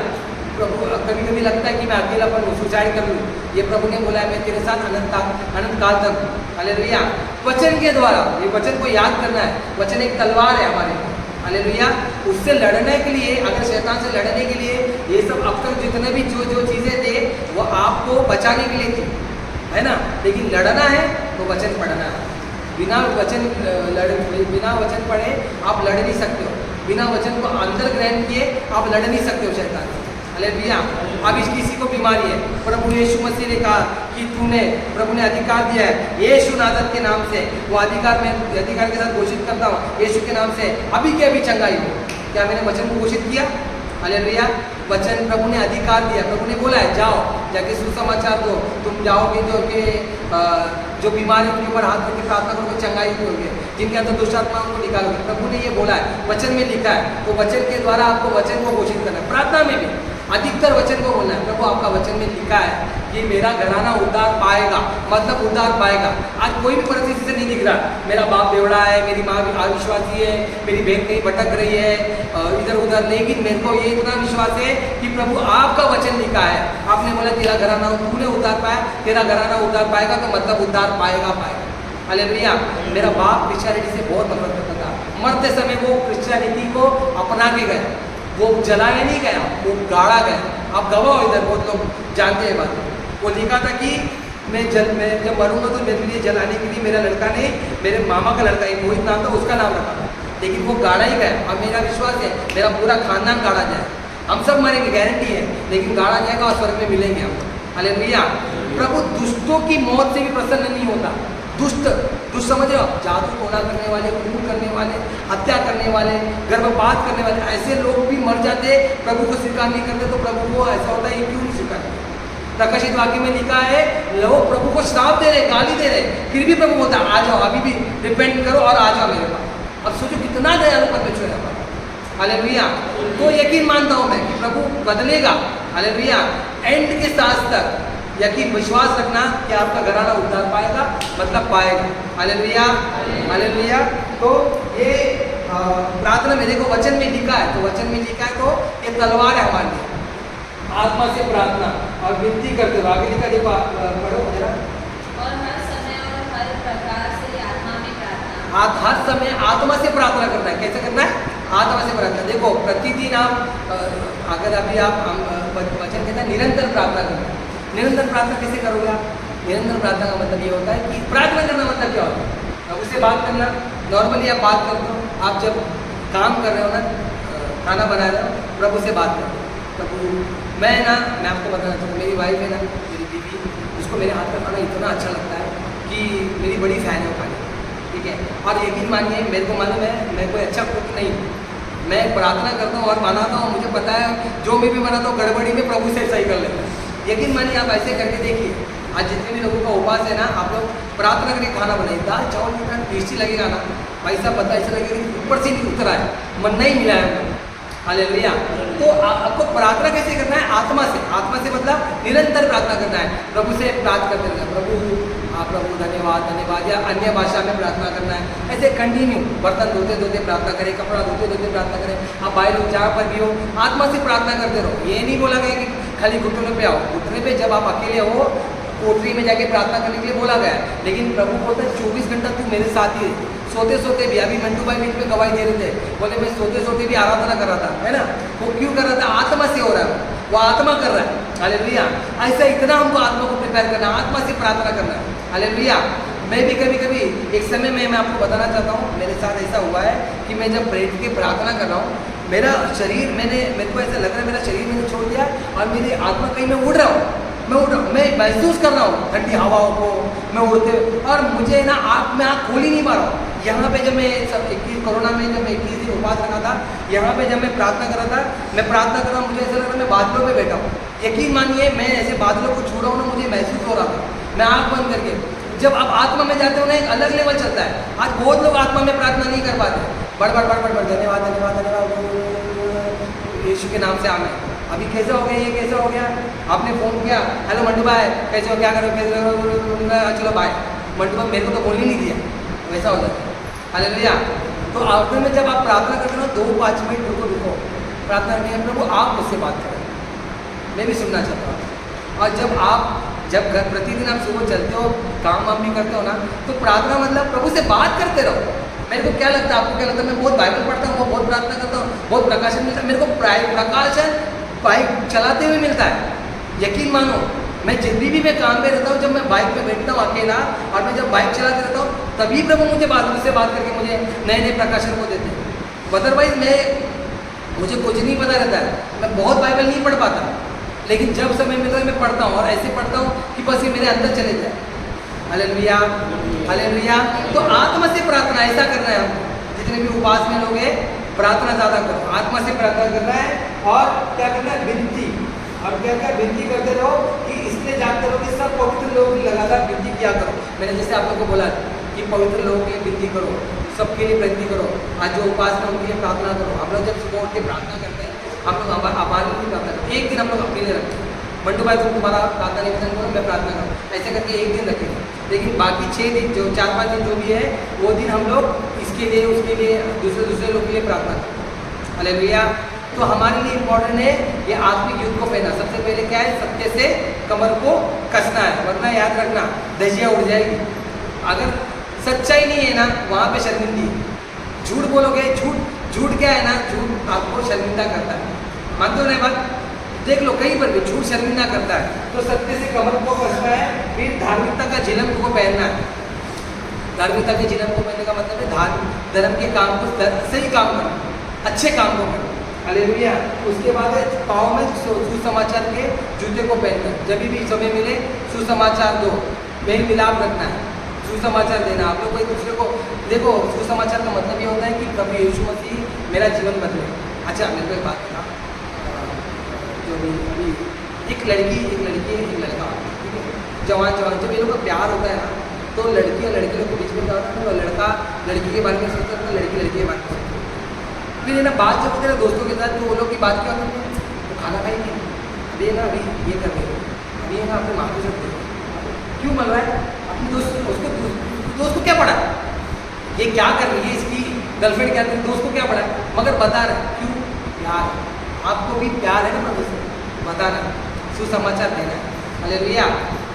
प्रभु कभी कभी लगता है कि मैं अकेलापन हूँ, सुसाइड कर लूँ, ये प्रभु ने बोला है मैं तेरे साथ अनंत काल तक हूँ। हालेलुया। वचन के द्वारा, ये वचन को याद करना है। वचन एक तलवार है हमारे। हालेलुया। उससे लड़ने के लिए, अगर शैतान से लड़ने के लिए ये सब अब तक जितने भी जो चीज़ें थे वो आपको बचाने के लिए थी, है ना। लेकिन लड़ना है तो वचन पढ़ना है। बिना वचन पढ़े आप लड़ नहीं सकते हो। बिना वचन को अंदर ग्रहण किए आप लड़ नहीं सकते हो शैतान से। हालेलुया। अब किसी को बीमारी है, प्रभु यीशु मसीह ने कहा कि प्रभु ने अधिकार दिया है यीशु नाजर के नाम से, वो अधिकार के साथ घोषित करता हूँ यीशु के नाम से अभी के अभी चंगाई हो। क्या मैंने वचन को घोषित किया? हालेलुया। वचन प्रभु ने अधिकार दिया। प्रभु ने बोला है जाओ जाके सुसमाचार दो, तुम जाओगे जो बीमारी उनके ऊपर हाथ रख के प्रार्थना करोगे चंगाई होगी, जिनके अंदर दुष्ट आत्मा उनको निकालोगे। प्रभु ने ये बोला है, वचन में लिखा है। तो वचन के द्वारा आपको वचन को घोषित करना है। प्रार्थना में भी अधिकतर वचन को बोलना है, प्रभु आपका वचन में लिखा है कि मेरा घराना उद्धार पाएगा, मतलब उद्धार पाएगा। आज कोई भी परिस्थिति से नहीं दिख रहा, मेरा बाप बेवड़ा है, मेरी माँ भी अविश्वासी है, मेरी बहन कहीं भटक रही है इधर उधर, लेकिन मेरे को ये इतना विश्वास है कि प्रभु आपका वचन लिखा है। आपने बोला तेरा घराना तूने उद्धार पाया, तेरा घराना उद्धार पाएगा, तो मतलब उद्धार पाएगा। हालेलुया। मेरा बाप क्रिश्चियनिटी से बहुत नफरत करता था, मरते समय वो क्रिश्चियनिटी को अपना के गया, वो जलाने नहीं गया, वो गाड़ा गया। आप गवाह हो, इधर बहुत लोग जानते हैं बात। वो लिखा था कि मैं जब मरूंगा तो मेरे लिए जलाने के लिए मेरा लड़का नहीं, मेरे मामा का लड़का, एक मोहित नाम था, उसका नाम रखा था, लेकिन वो गाड़ा ही गया। और मेरा विश्वास है मेरा पूरा खानदान गाड़ा जाए, हम सब मरेंगे गारंटी है, लेकिन गाड़ा जाएगा और स्वर्ग में मिलेंगे हम। हालेलुया। प्रभु दुष्टों की मौत से भी प्रसन्न नहीं होता। दुष्ट समझ रहे हो, जादू टोना करने वाले, खून करने वाले, हत्या करने वाले, गर्भपात करने वाले, ऐसे लोग भी मर जाते, प्रभु को स्वीकार नहीं करते। तो प्रभु को ऐसा होता है ये क्यों नहीं स्वीकार करते? प्रकाशित वाक्य में लिखा है लोग प्रभु को श्राप दे रहे, गाली दे रहे, फिर भी प्रभु बोलता है आ जाओ, अभी भी रिपेंट करो और आ जाओ मेरे पास। अब सोचो कितना दयालु परमेश्वर है हमारा। हालेलुया। तो यकीन मानता हूँ मैं कि प्रभु बदलेगा। हालेलुया। एंड के साथ तक यकीन विश्वास रखना कि आपका घराना उद्धार पाएगा, मतलब पाएगा। हालेलुया। हालेलुया। तो ये प्रार्थना में देखो वचन में लिखा है, तो वचन में लिखा है तो ये तलवार है हमारे लिए। आत्मा से प्रार्थना और विनती करते हो, आगे लिखा देखो, पढ़ो जरा। और हर समय और हर प्रकार से आत्मा में प्रार्थना। हर समय आत्मा से प्रार्थना करना है। कैसे करना है? आत्मा से प्रार्थना। देखो प्रतिदिन आप अगर अभी आप वचन कहते हैं निरंतर प्रार्थना करना है। निरंतर प्रार्थना कैसे करोगे आप? निरंतर प्रार्थना का मतलब ये होता है कि प्रार्थना करना मतलब क्या होता है? अब उससे बात करना, नॉर्मली आप बात करते हो, आप जब काम कर रहे हो ना, खाना बना रहे हो, प्रभु से बात करो। प्रभु मैं आपको बताना चाहता हूँ, मेरी वाइफ है ना, मेरी बीवी, उसको मेरे हाथ का खाना इतना अच्छा लगता है कि मेरी बड़ी फ़ैन है वो खाने, ठीक है। और यकीन मानिए मेरे को मालूम है मैं कोई अच्छा कुक नहीं, मैं प्रार्थना करता हूँ और बनाता हूँ, मुझे पता है जो मैं भी बनाता हूँ गड़बड़ी में प्रभु से सही कर लेता हूँ। यकीन मानिए आप ऐसे करके देखिए, आज जितने भी लोगों का उपवास है ना, आप लोग प्रार्थना करके खाना बनाइए, दाल चावल कितना टेस्टी लगेगा ना भाई साहब, पता ऐसा लगेगा कि ऊपर से नहीं उतरा है, मन नहीं मिला है। हालेलुया। तो आपको प्रार्थना कैसे करना है? आत्मा से। आत्मा से मतलब निरंतर प्रार्थना करना है, प्रभु से बात करते रहना, प्रभु धन्यवाद धन्यवाद, या अन्य भाषा में प्रार्थना करना है। ऐसे कंटिन्यू बर्तन धोते धोते प्रार्थना करें, कपड़ा धोते धोते प्रार्थना करें, आप बाहर जहाँ पर भी हो आत्मा से प्रार्थना करते रहो। ये नहीं बोला गया कि खाली घुटने पे आओ, घुटने पे जब आप अकेले हो कोठरी में जाके प्रार्थना करने के लिए बोला गया है, लेकिन प्रभु बोलता है 24 घंटा तू मेरे साथ ही है। सोते सोते भी, अभी मंटू भाई बीच में गवाही दे रहे थे, बोले मैं सोते सोते भी आराधना कर रहा था, है ना। वो क्यों कर रहा था? आत्मा से हो रहा है। वो आत्मा कर रहा है। हालेलुया। ऐसा इतना हमको आत्मा को प्रिपेयर करना, आत्मा से प्रार्थना करना। हालेलुया। मैं भी कभी कभी एक समय में मैं आपको बताना चाहता हूँ, मेरे साथ ऐसा हुआ है कि मैं जब बैठ के प्रार्थना कर रहा हूँ, मेरा शरीर मेरे को ऐसा लग रहा है मेरा शरीर मैंने छोड़ दिया और मेरी आत्मा कहीं मैं उड़ रहा हूँ, मैं महसूस कर रहा हूँ ठंडी हवाओं को, मैं उड़ते और मुझे ना मैं आँख खोल ही नहीं पा रहा हूँ। यहाँ पे जब मैं 21 कोरोना में जब मैं 21 दिन उपवास रखा था, यहाँ पे जब मैं प्रार्थना कर रहा था, मैं प्रार्थना कर रहा हूँ, मुझे ऐसा लग रहा है मैं बादलों पे बैठा हूँ। यकीन मानिए मैं ऐसे बादलों को छू रहा हूँ ना, मुझे महसूस हो रहा था, मैं आँख बंद करके। जब आप आत्मा में जाते हो ना, एक अलग लेवल चलता है। आज बहुत लोग आत्मा में प्रार्थना नहीं कर पाते, बड़ धन्यवाद धन्यवाद धन्यवाद यीशु के नाम से आमेन। अभी कैसे हो गया, ये कैसे हो गया, आपने फ़ोन किया, हेलो मंटू भाई कैसे हो, क्या करो, कैसे हो, चलो बाय। मंटू भाई मेरे को तो बोल ही नहीं दिया, वैसा हो जाता है। हालेलुया। तो आखिर में जब आप प्रार्थना करते हो 2-5 मिनट रुको प्रार्थना करने में, प्रभु आप मुझसे बात करें, मैं भी सुनना चाहता हूँ। और जब घर प्रतिदिन आप सुबह चलते हो, काम वाम भी करते हो ना, तो प्रार्थना मतलब प्रभु से बात करते रहो। मेरे को क्या लगता है, आपको क्या लगता है, मैं बहुत बाइबल पढ़ता हूँ, बहुत प्रार्थना करता हूँ, बहुत प्रकाशन मिलता है। मेरे को प्रकाशन बाइक चलाते हुए मिलता है। यकीन मानो मैं जब भी मैं काम में रहता हूँ, जब मैं बाइक में बैठता हूँ अकेला और मैं जब बाइक चलाते रहता हूँ, तभी प्रभु मुझे मुझसे बात करके मुझे नए नए प्रकाशन को देते हैं। अदरवाइज मुझे कुछ नहीं पता रहता है, मैं बहुत बाइबल नहीं पढ़ पाता, लेकिन जब समय मिलता है मैं पढ़ता हूँ और ऐसे पढ़ता हूँ कि बस ये मेरे अंदर चले जाए। Hallelujah hallelujah. तो आत्मा से प्रार्थना ऐसा करना है हमको, जितने भी उपवास में लोग हैं प्रार्थना ज़्यादा करो, आत्मा से प्रार्थना करना है। और क्या करना है, विनती, और क्या विनती करते रहो कि इसलिए जानते रहो कि सब पवित्र लोग लगातार विनती किया करो। मैंने जैसे आप लोग को बोला कि पवित्र लोगों के लिए विनती करो, सबके लिए विनती करो, आज जो उपास में उनके लिए प्रार्थना करो। हम लोग जब सुबह उठ के प्रार्थना करते हैं, हम लोग हमारे लिए प्रार्थना करते हैं। एक दिन हम लोग अपने लिए रखते हैं, मंटू भाई तुम तुम्हारा प्रार्थना निवेदन करो, मैं प्रार्थना करूँ, ऐसे करके एक दिन रखेंगे। लेकिन बाकी 6 दिन, जो 4-5 दिन जो भी है, वो दिन हम लोग इसके लिए उसके लिए दूसरे लोग के लिए प्रार्थना करें। हालेलुया। तो हमारे लिए इम्पोर्टेंट है ये आत्मिक युद्ध को पहना। सबसे पहले क्या है, सत्य से कमर को कसना है, वरना याद रखना धज्जियाँ उड़ जाएगी। अगर सच्चाई नहीं है ना, वहाँ पे शर्मिंदगी। झूठ बोलोगे, झूठ क्या है ना, झूठ आपको शर्मिंदा करता है। मानते हो ना बात, देख लो कहीं पर भी झूठ शर्मिंदा करता है। तो सत्य से कमर को कसना है, फिर धार्मिकता का झिलम को पहनना है। धार्मिकता के झिलम को पहनने का मतलब है धर्म के काम को सही काम करना, अच्छे काम को करना। हालेलुया। उसके बाद पाँव में सुसमाचार के जूते को पहनना। जब भी समय मिले सुसमाचार दो, मेल मिलाप रखना है, सुसमाचार देना। आप लोग एक दूसरे को देखो, सुसमाचार का मतलब ये होता है कि कभी यीशु मसीह मेरा जीवन बदले। अच्छा मेरे को एक बात बता, जो भी अभी एक लड़की एक लड़का, ठीक है, जवान जब ये लोग का प्यार होता है ना, तो लड़की और लड़के लोग के बीच में क्या होता है, लड़का लड़की के बारे में सोचता है, लड़की लड़के के बारे में सोचती है। फिर ना बात जब होते हैं दोस्तों के साथ, तो वो लोग की बात क्या होती है, तो खाना खाएंगे, अभी ना अभी ये कर रहे हो, अभी है ना अपने माँ के साथ क्यों मिल रहा है, अपने दोस्त को क्या पड़ा, ये क्या कर रही है, इसकी गर्लफ्रेंड क्या कर रही है, दोस्त को क्या पड़ा, मगर बता रहे क्यों, प्यार। आपको भी प्यार है ना प्रभु से, बताना, सुसमाचार देना है। हालेलुया।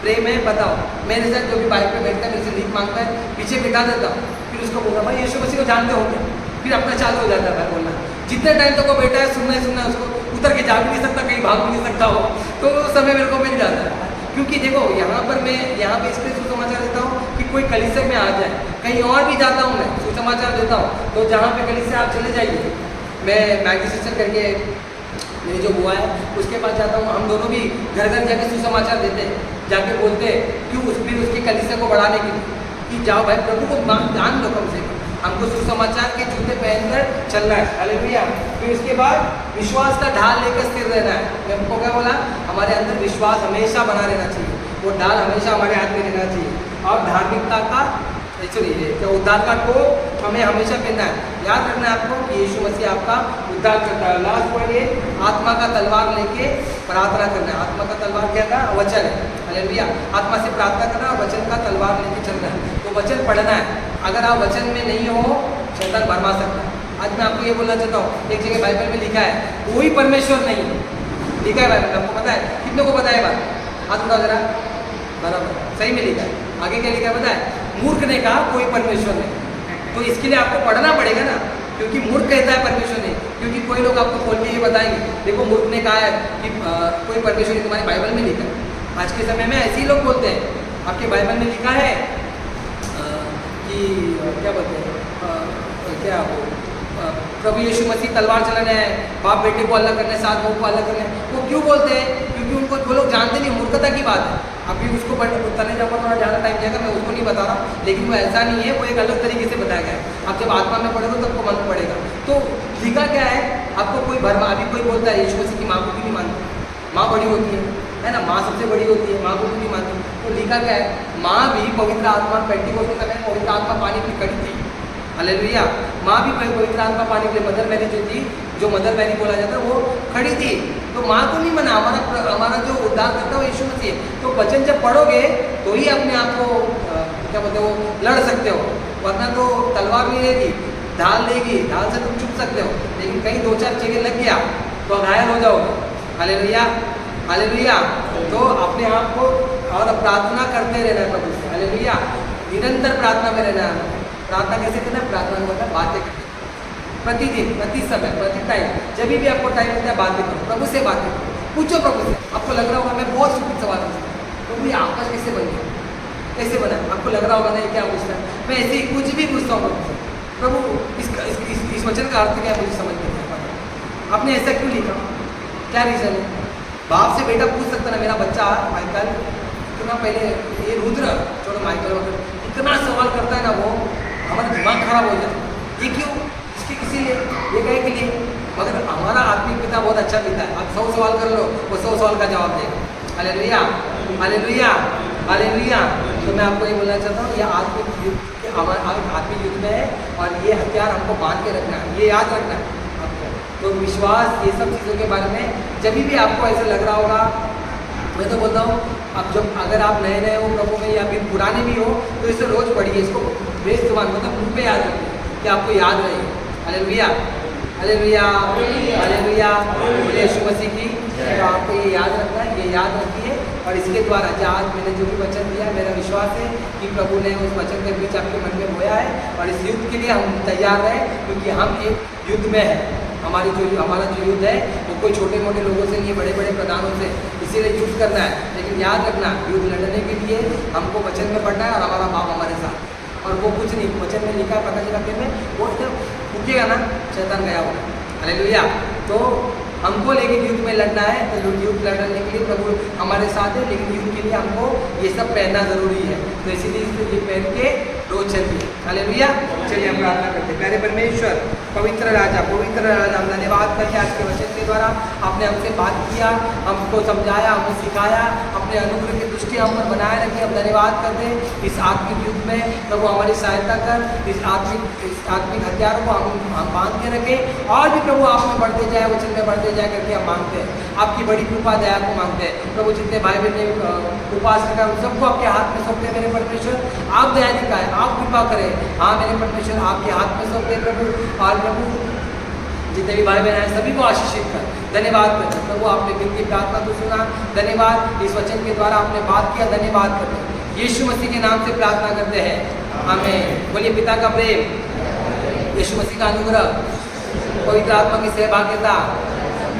प्रेम है, बताओ। मेरे साथ जो भी बाइक पे बैठता है, मेरे से लीक मांगता है, पीछे बिठा देता हूँ, फिर उसको बोलता भाई यीशु मसीह को जानते होंगे, फिर अपना चालू हो जाता है भाई बोलना। जितने टाइम तक वो बैठा है सुनना है, उसको उतर के जा भी नहीं सकता, कहीं भाग भी नहीं सकता हो, तो वो समय मेरे को मिल जाता है। क्योंकि देखो यहाँ पर मैं यहाँ पे इसलिए सुसमाचार देता हूँ कि कोई कलीसिया में आ जाए, कहीं और भी जाता हूँ मैं सुसमाचार देता हूँ, तो जहाँ पे कलीसिया आप चले जाइए। मैं मैगी सिस्टर करके मेरी जो बुआ है उसके पास जाता हूँ, हम दोनों भी घर घर जाके सुसमाचार देते हैं, जाके बोलते हैं क्यों फिर उसकी कलीसिया को बढ़ाने के लिए कि जाओ भाई प्रभु को जान लो, कम से कम हमको सुसमाचार के जूते पहनकर चलना है। हालेलुया। फिर उसके बाद विश्वास का ढाल लेकर स्थिर रहना है। मैं आपको क्या बोला, हमारे अंदर विश्वास हमेशा बना रहना चाहिए, वो ढाल हमेशा हमारे हाथ में रहना चाहिए। और धार्मिकता का क्या उद्धार का टोप हमें हमेशा पहनना है। याद रखना है आपको कि यीशु मसीह आपका उद्धार करता है। लास्ट पॉइंट ये, आत्मा का तलवार लेके प्रार्थना करना है। आत्मा का तलवार क्या था, वचन है। हालेलुया। आत्मा से प्रार्थना करना, वचन का तलवार लेके चलना है। तो वचन पढ़ना है। अगर आप वचन में नहीं हो, शैतान भरमा सकता है। आज मैं आपको ये बोलना चाहता हूँ, एक जगह बाइबल में लिखा है कोई परमेश्वर नहीं, लिखा है बाइबल में, आपको पता है, कितने को पता है बात, हाथ उठाओ जरा, बराबर सही में लिखा है। आगे क्या लिखा है पता है, मूर्ख ने कहा कोई परमेश्वर नहीं। तो इसके लिए आपको पढ़ना पड़ेगा ना, क्योंकि मूर्ख कहता है परमेश्वर नहीं, क्योंकि कोई लोग आपको खोल के ये बताएंगे, देखो मूर्ख ने कहा है कि कोई परमेश्वर ने तुम्हारी बाइबल में लिखा है। आज के समय में ऐसे ही लोग बोलते हैं, आपके बाइबल में लिखा है कि क्या बोलते हैं, क्या वो प्रभु यीशु मसीह तलवार चलाना है, बाप बेटे को अलग करना है, सात बहू को अलग करना है। वो क्यों बोलते हैं? क्योंकि उनको वो लोग जानते नहीं, मूर्खता की बात है। अभी उसको बताने जाऊँगा थोड़ा ज़्यादा टाइम जाएगा, मैं उसको नहीं बता रहा, लेकिन वो ऐसा नहीं है, वो एक अलग तरीके से बताया गया है। आप जब आत्मा में पढ़ोगे तो आपको मालूम पड़ेगा। तो लिखा क्या है, आपको कोई भरमा, अभी कोई बोलता है यीशु मसीह की माँ को क्यों नहीं मानते, माँ बड़ी होती है ना, माँ सबसे बड़ी होती है, माँ को क्यों नहीं मानती? तो लिखा क्या है, माँ भी पवित्र आत्मा, पेंटिकोस्ट के समय पवित्र आत्मा पानी की कड़ी थी, हालेलुया। माँ भी पवित्र आत्मा पानी के लिए, मदर मैरी जो थी, जो मदर मैरी बोला जाता है, वो खड़ी थी। तो माँ को नहीं मना, हमारा जो उद्धार करता है वो यीशु मसीह है। तो वचन जब पढ़ोगे तो ही अपने आप को क्या बोलते हो, लड़ सकते हो, वरना तो तलवार नहीं रहेगी, ढाल लेगी, ढाल से तुम चुप सकते हो, लेकिन कहीं दो चार जगह लग गया तो घायल हो जाओगे। Hallelujah, hallelujah. तो अपने आप को और प्रार्थना करते रहना है प्रभु से, हालेलुया। निरंतर प्रार्थना में रहना है। प्रार्थना कैसे करना है? प्रार्थना का मतलब बातें करना, प्रतिदिन, प्रति समय, प्रति टाइम, जब भी आपको टाइम मिलता है बातें करो, प्रभु से बातें करो, पूछो प्रभु से। आपको लग रहा होगा मैं बहुत स्टूपिड सवाल पूछता हूँ, प्रभु ये आपस कैसे बन गया, कैसे बना? आपको लग रहा होगा नहीं क्या पूछता है, मैं ऐसे ही कुछ भी पूछता हूँ प्रभु से, प्रभु इस वचन का अर्थ क्या है मुझे समझ नहीं आता, आपने ऐसा क्यों लिखा, क्या रीज़न है? बाप से बेटा पूछ सकता ना, मेरा बच्चा माइकल इतना पहले, ये रुद्र, चलो माइकल वगैरह इतना सवाल करता है ना, वो हमारा दिमाग खराब हो जाता है। ये क्यों? इसके किसी लिए, ये कहे के लिए, मगर हमारा आत्मिक पिता बहुत अच्छा पिता है। आप 100 सवाल कर लो, वो 100 सवाल का जवाब देगा। Hallelujah, hallelujah, hallelujah. तो मैं आपको ये बोलना चाहता हूँ, ये आत्मिक युद्ध, हमारा आत्मिक युद्ध में है, और ये हथियार हमको बांध के रखना है, ये याद रखना है आपको। तो विश्वास, ये सब चीज़ों के बारे में जब भी आपको ऐसा लग रहा होगा, मैं तो बोलता हूँ, अब जब अगर आप नए नए हो प्रभु में या फिर पुराने भी हो, तो इसे रोज़ पढ़िए, इसको बेस जुबान मतलब मुँह पे याद रखिए कि आपको याद रहे। हालेलुया, हालेलुया, हालेलुया, बोले यीशु मसीह की। तो आपको ये याद रखना है, ये याद रखिए, और इसके द्वारा आज मैंने जो भी वचन दिया, मेरा विश्वास है कि प्रभु ने उस वचन के बीच आपके मन में बोया है, और इस युद्ध के लिए हम तैयार रहें, क्योंकि हम एक युद्ध में हैं। हमारा जो युद्ध है वो कोई छोटे मोटे लोगों से नहीं, बड़े बड़े प्रधानों से, इसीलिए युद्ध करना है। लेकिन याद रखना, युद्ध लड़ने के लिए हमको वचन में पढ़ना है, और हमारा बाप हमारे साथ, और वो कुछ नहीं, वचन में लिखा है प्रकाशित वाक्य में, वो जब फूकेगा ना शैतान गया होगा। हालेलुया। तो हमको लेकिन युद्ध में लड़ना है, तो युद्ध लड़ने के लिए प्रभु हमारे साथ है, लेकिन युद्ध के लिए हमको ये सब पहनना जरूरी है। तो इसीलिए ये पहन के रोज चलिए। हालेलुया। चलिए हम प्रार्थना करते हैं। प्यारे परमेश्वर, पवित्र राजा, हम धन्यवाद करते हैं आज के वचन के द्वारा आपने हमसे बात किया, हमको समझाया, हमें सिखाया, अपने अनुग्रह की दृष्टि हम पर बनाए रखे। हम धन्यवाद करते हैं इस आत्मिक युग में प्रभु हमारी सहायता कर, इस आत्मिक हथियारों को हम बांध के रखें, और भी प्रभु आप में बढ़ते जाए, वचन में बढ़ते जाए करके हम मांगते हैं। आपकी बड़ी कृपा दया को मांगते हैं प्रभु। जितने भाई बहन ने उपवास रखा उन सबको आपके हाथ में सौंपते हैं मेरे परमेश्वर, आप दया दिखाएं, आप कृपा करें। हाँ मेरे परमेश्वर, आपके हाथ में सौंपते हैं प्रभु, और प्रभु जितने भी भाई बहन हैं सभी को आशीषित कर। धन्यवाद करते हैं प्रभु, आपने विनती प्रार्थना को सुना, धन्यवाद। इस वचन के द्वारा आपने बात किया, धन्यवाद करते हैं। यीशु मसीह के नाम से प्रार्थना करते हैं, आमीन। बोलिए पिता का प्रेम, यीशु मसीह का अनुग्रह, पवित्र आत्मा की सहभागिता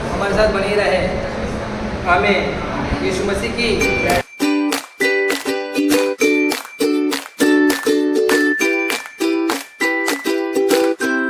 हमारे साथ बनी रहे, आमीन। यीशु मसीह की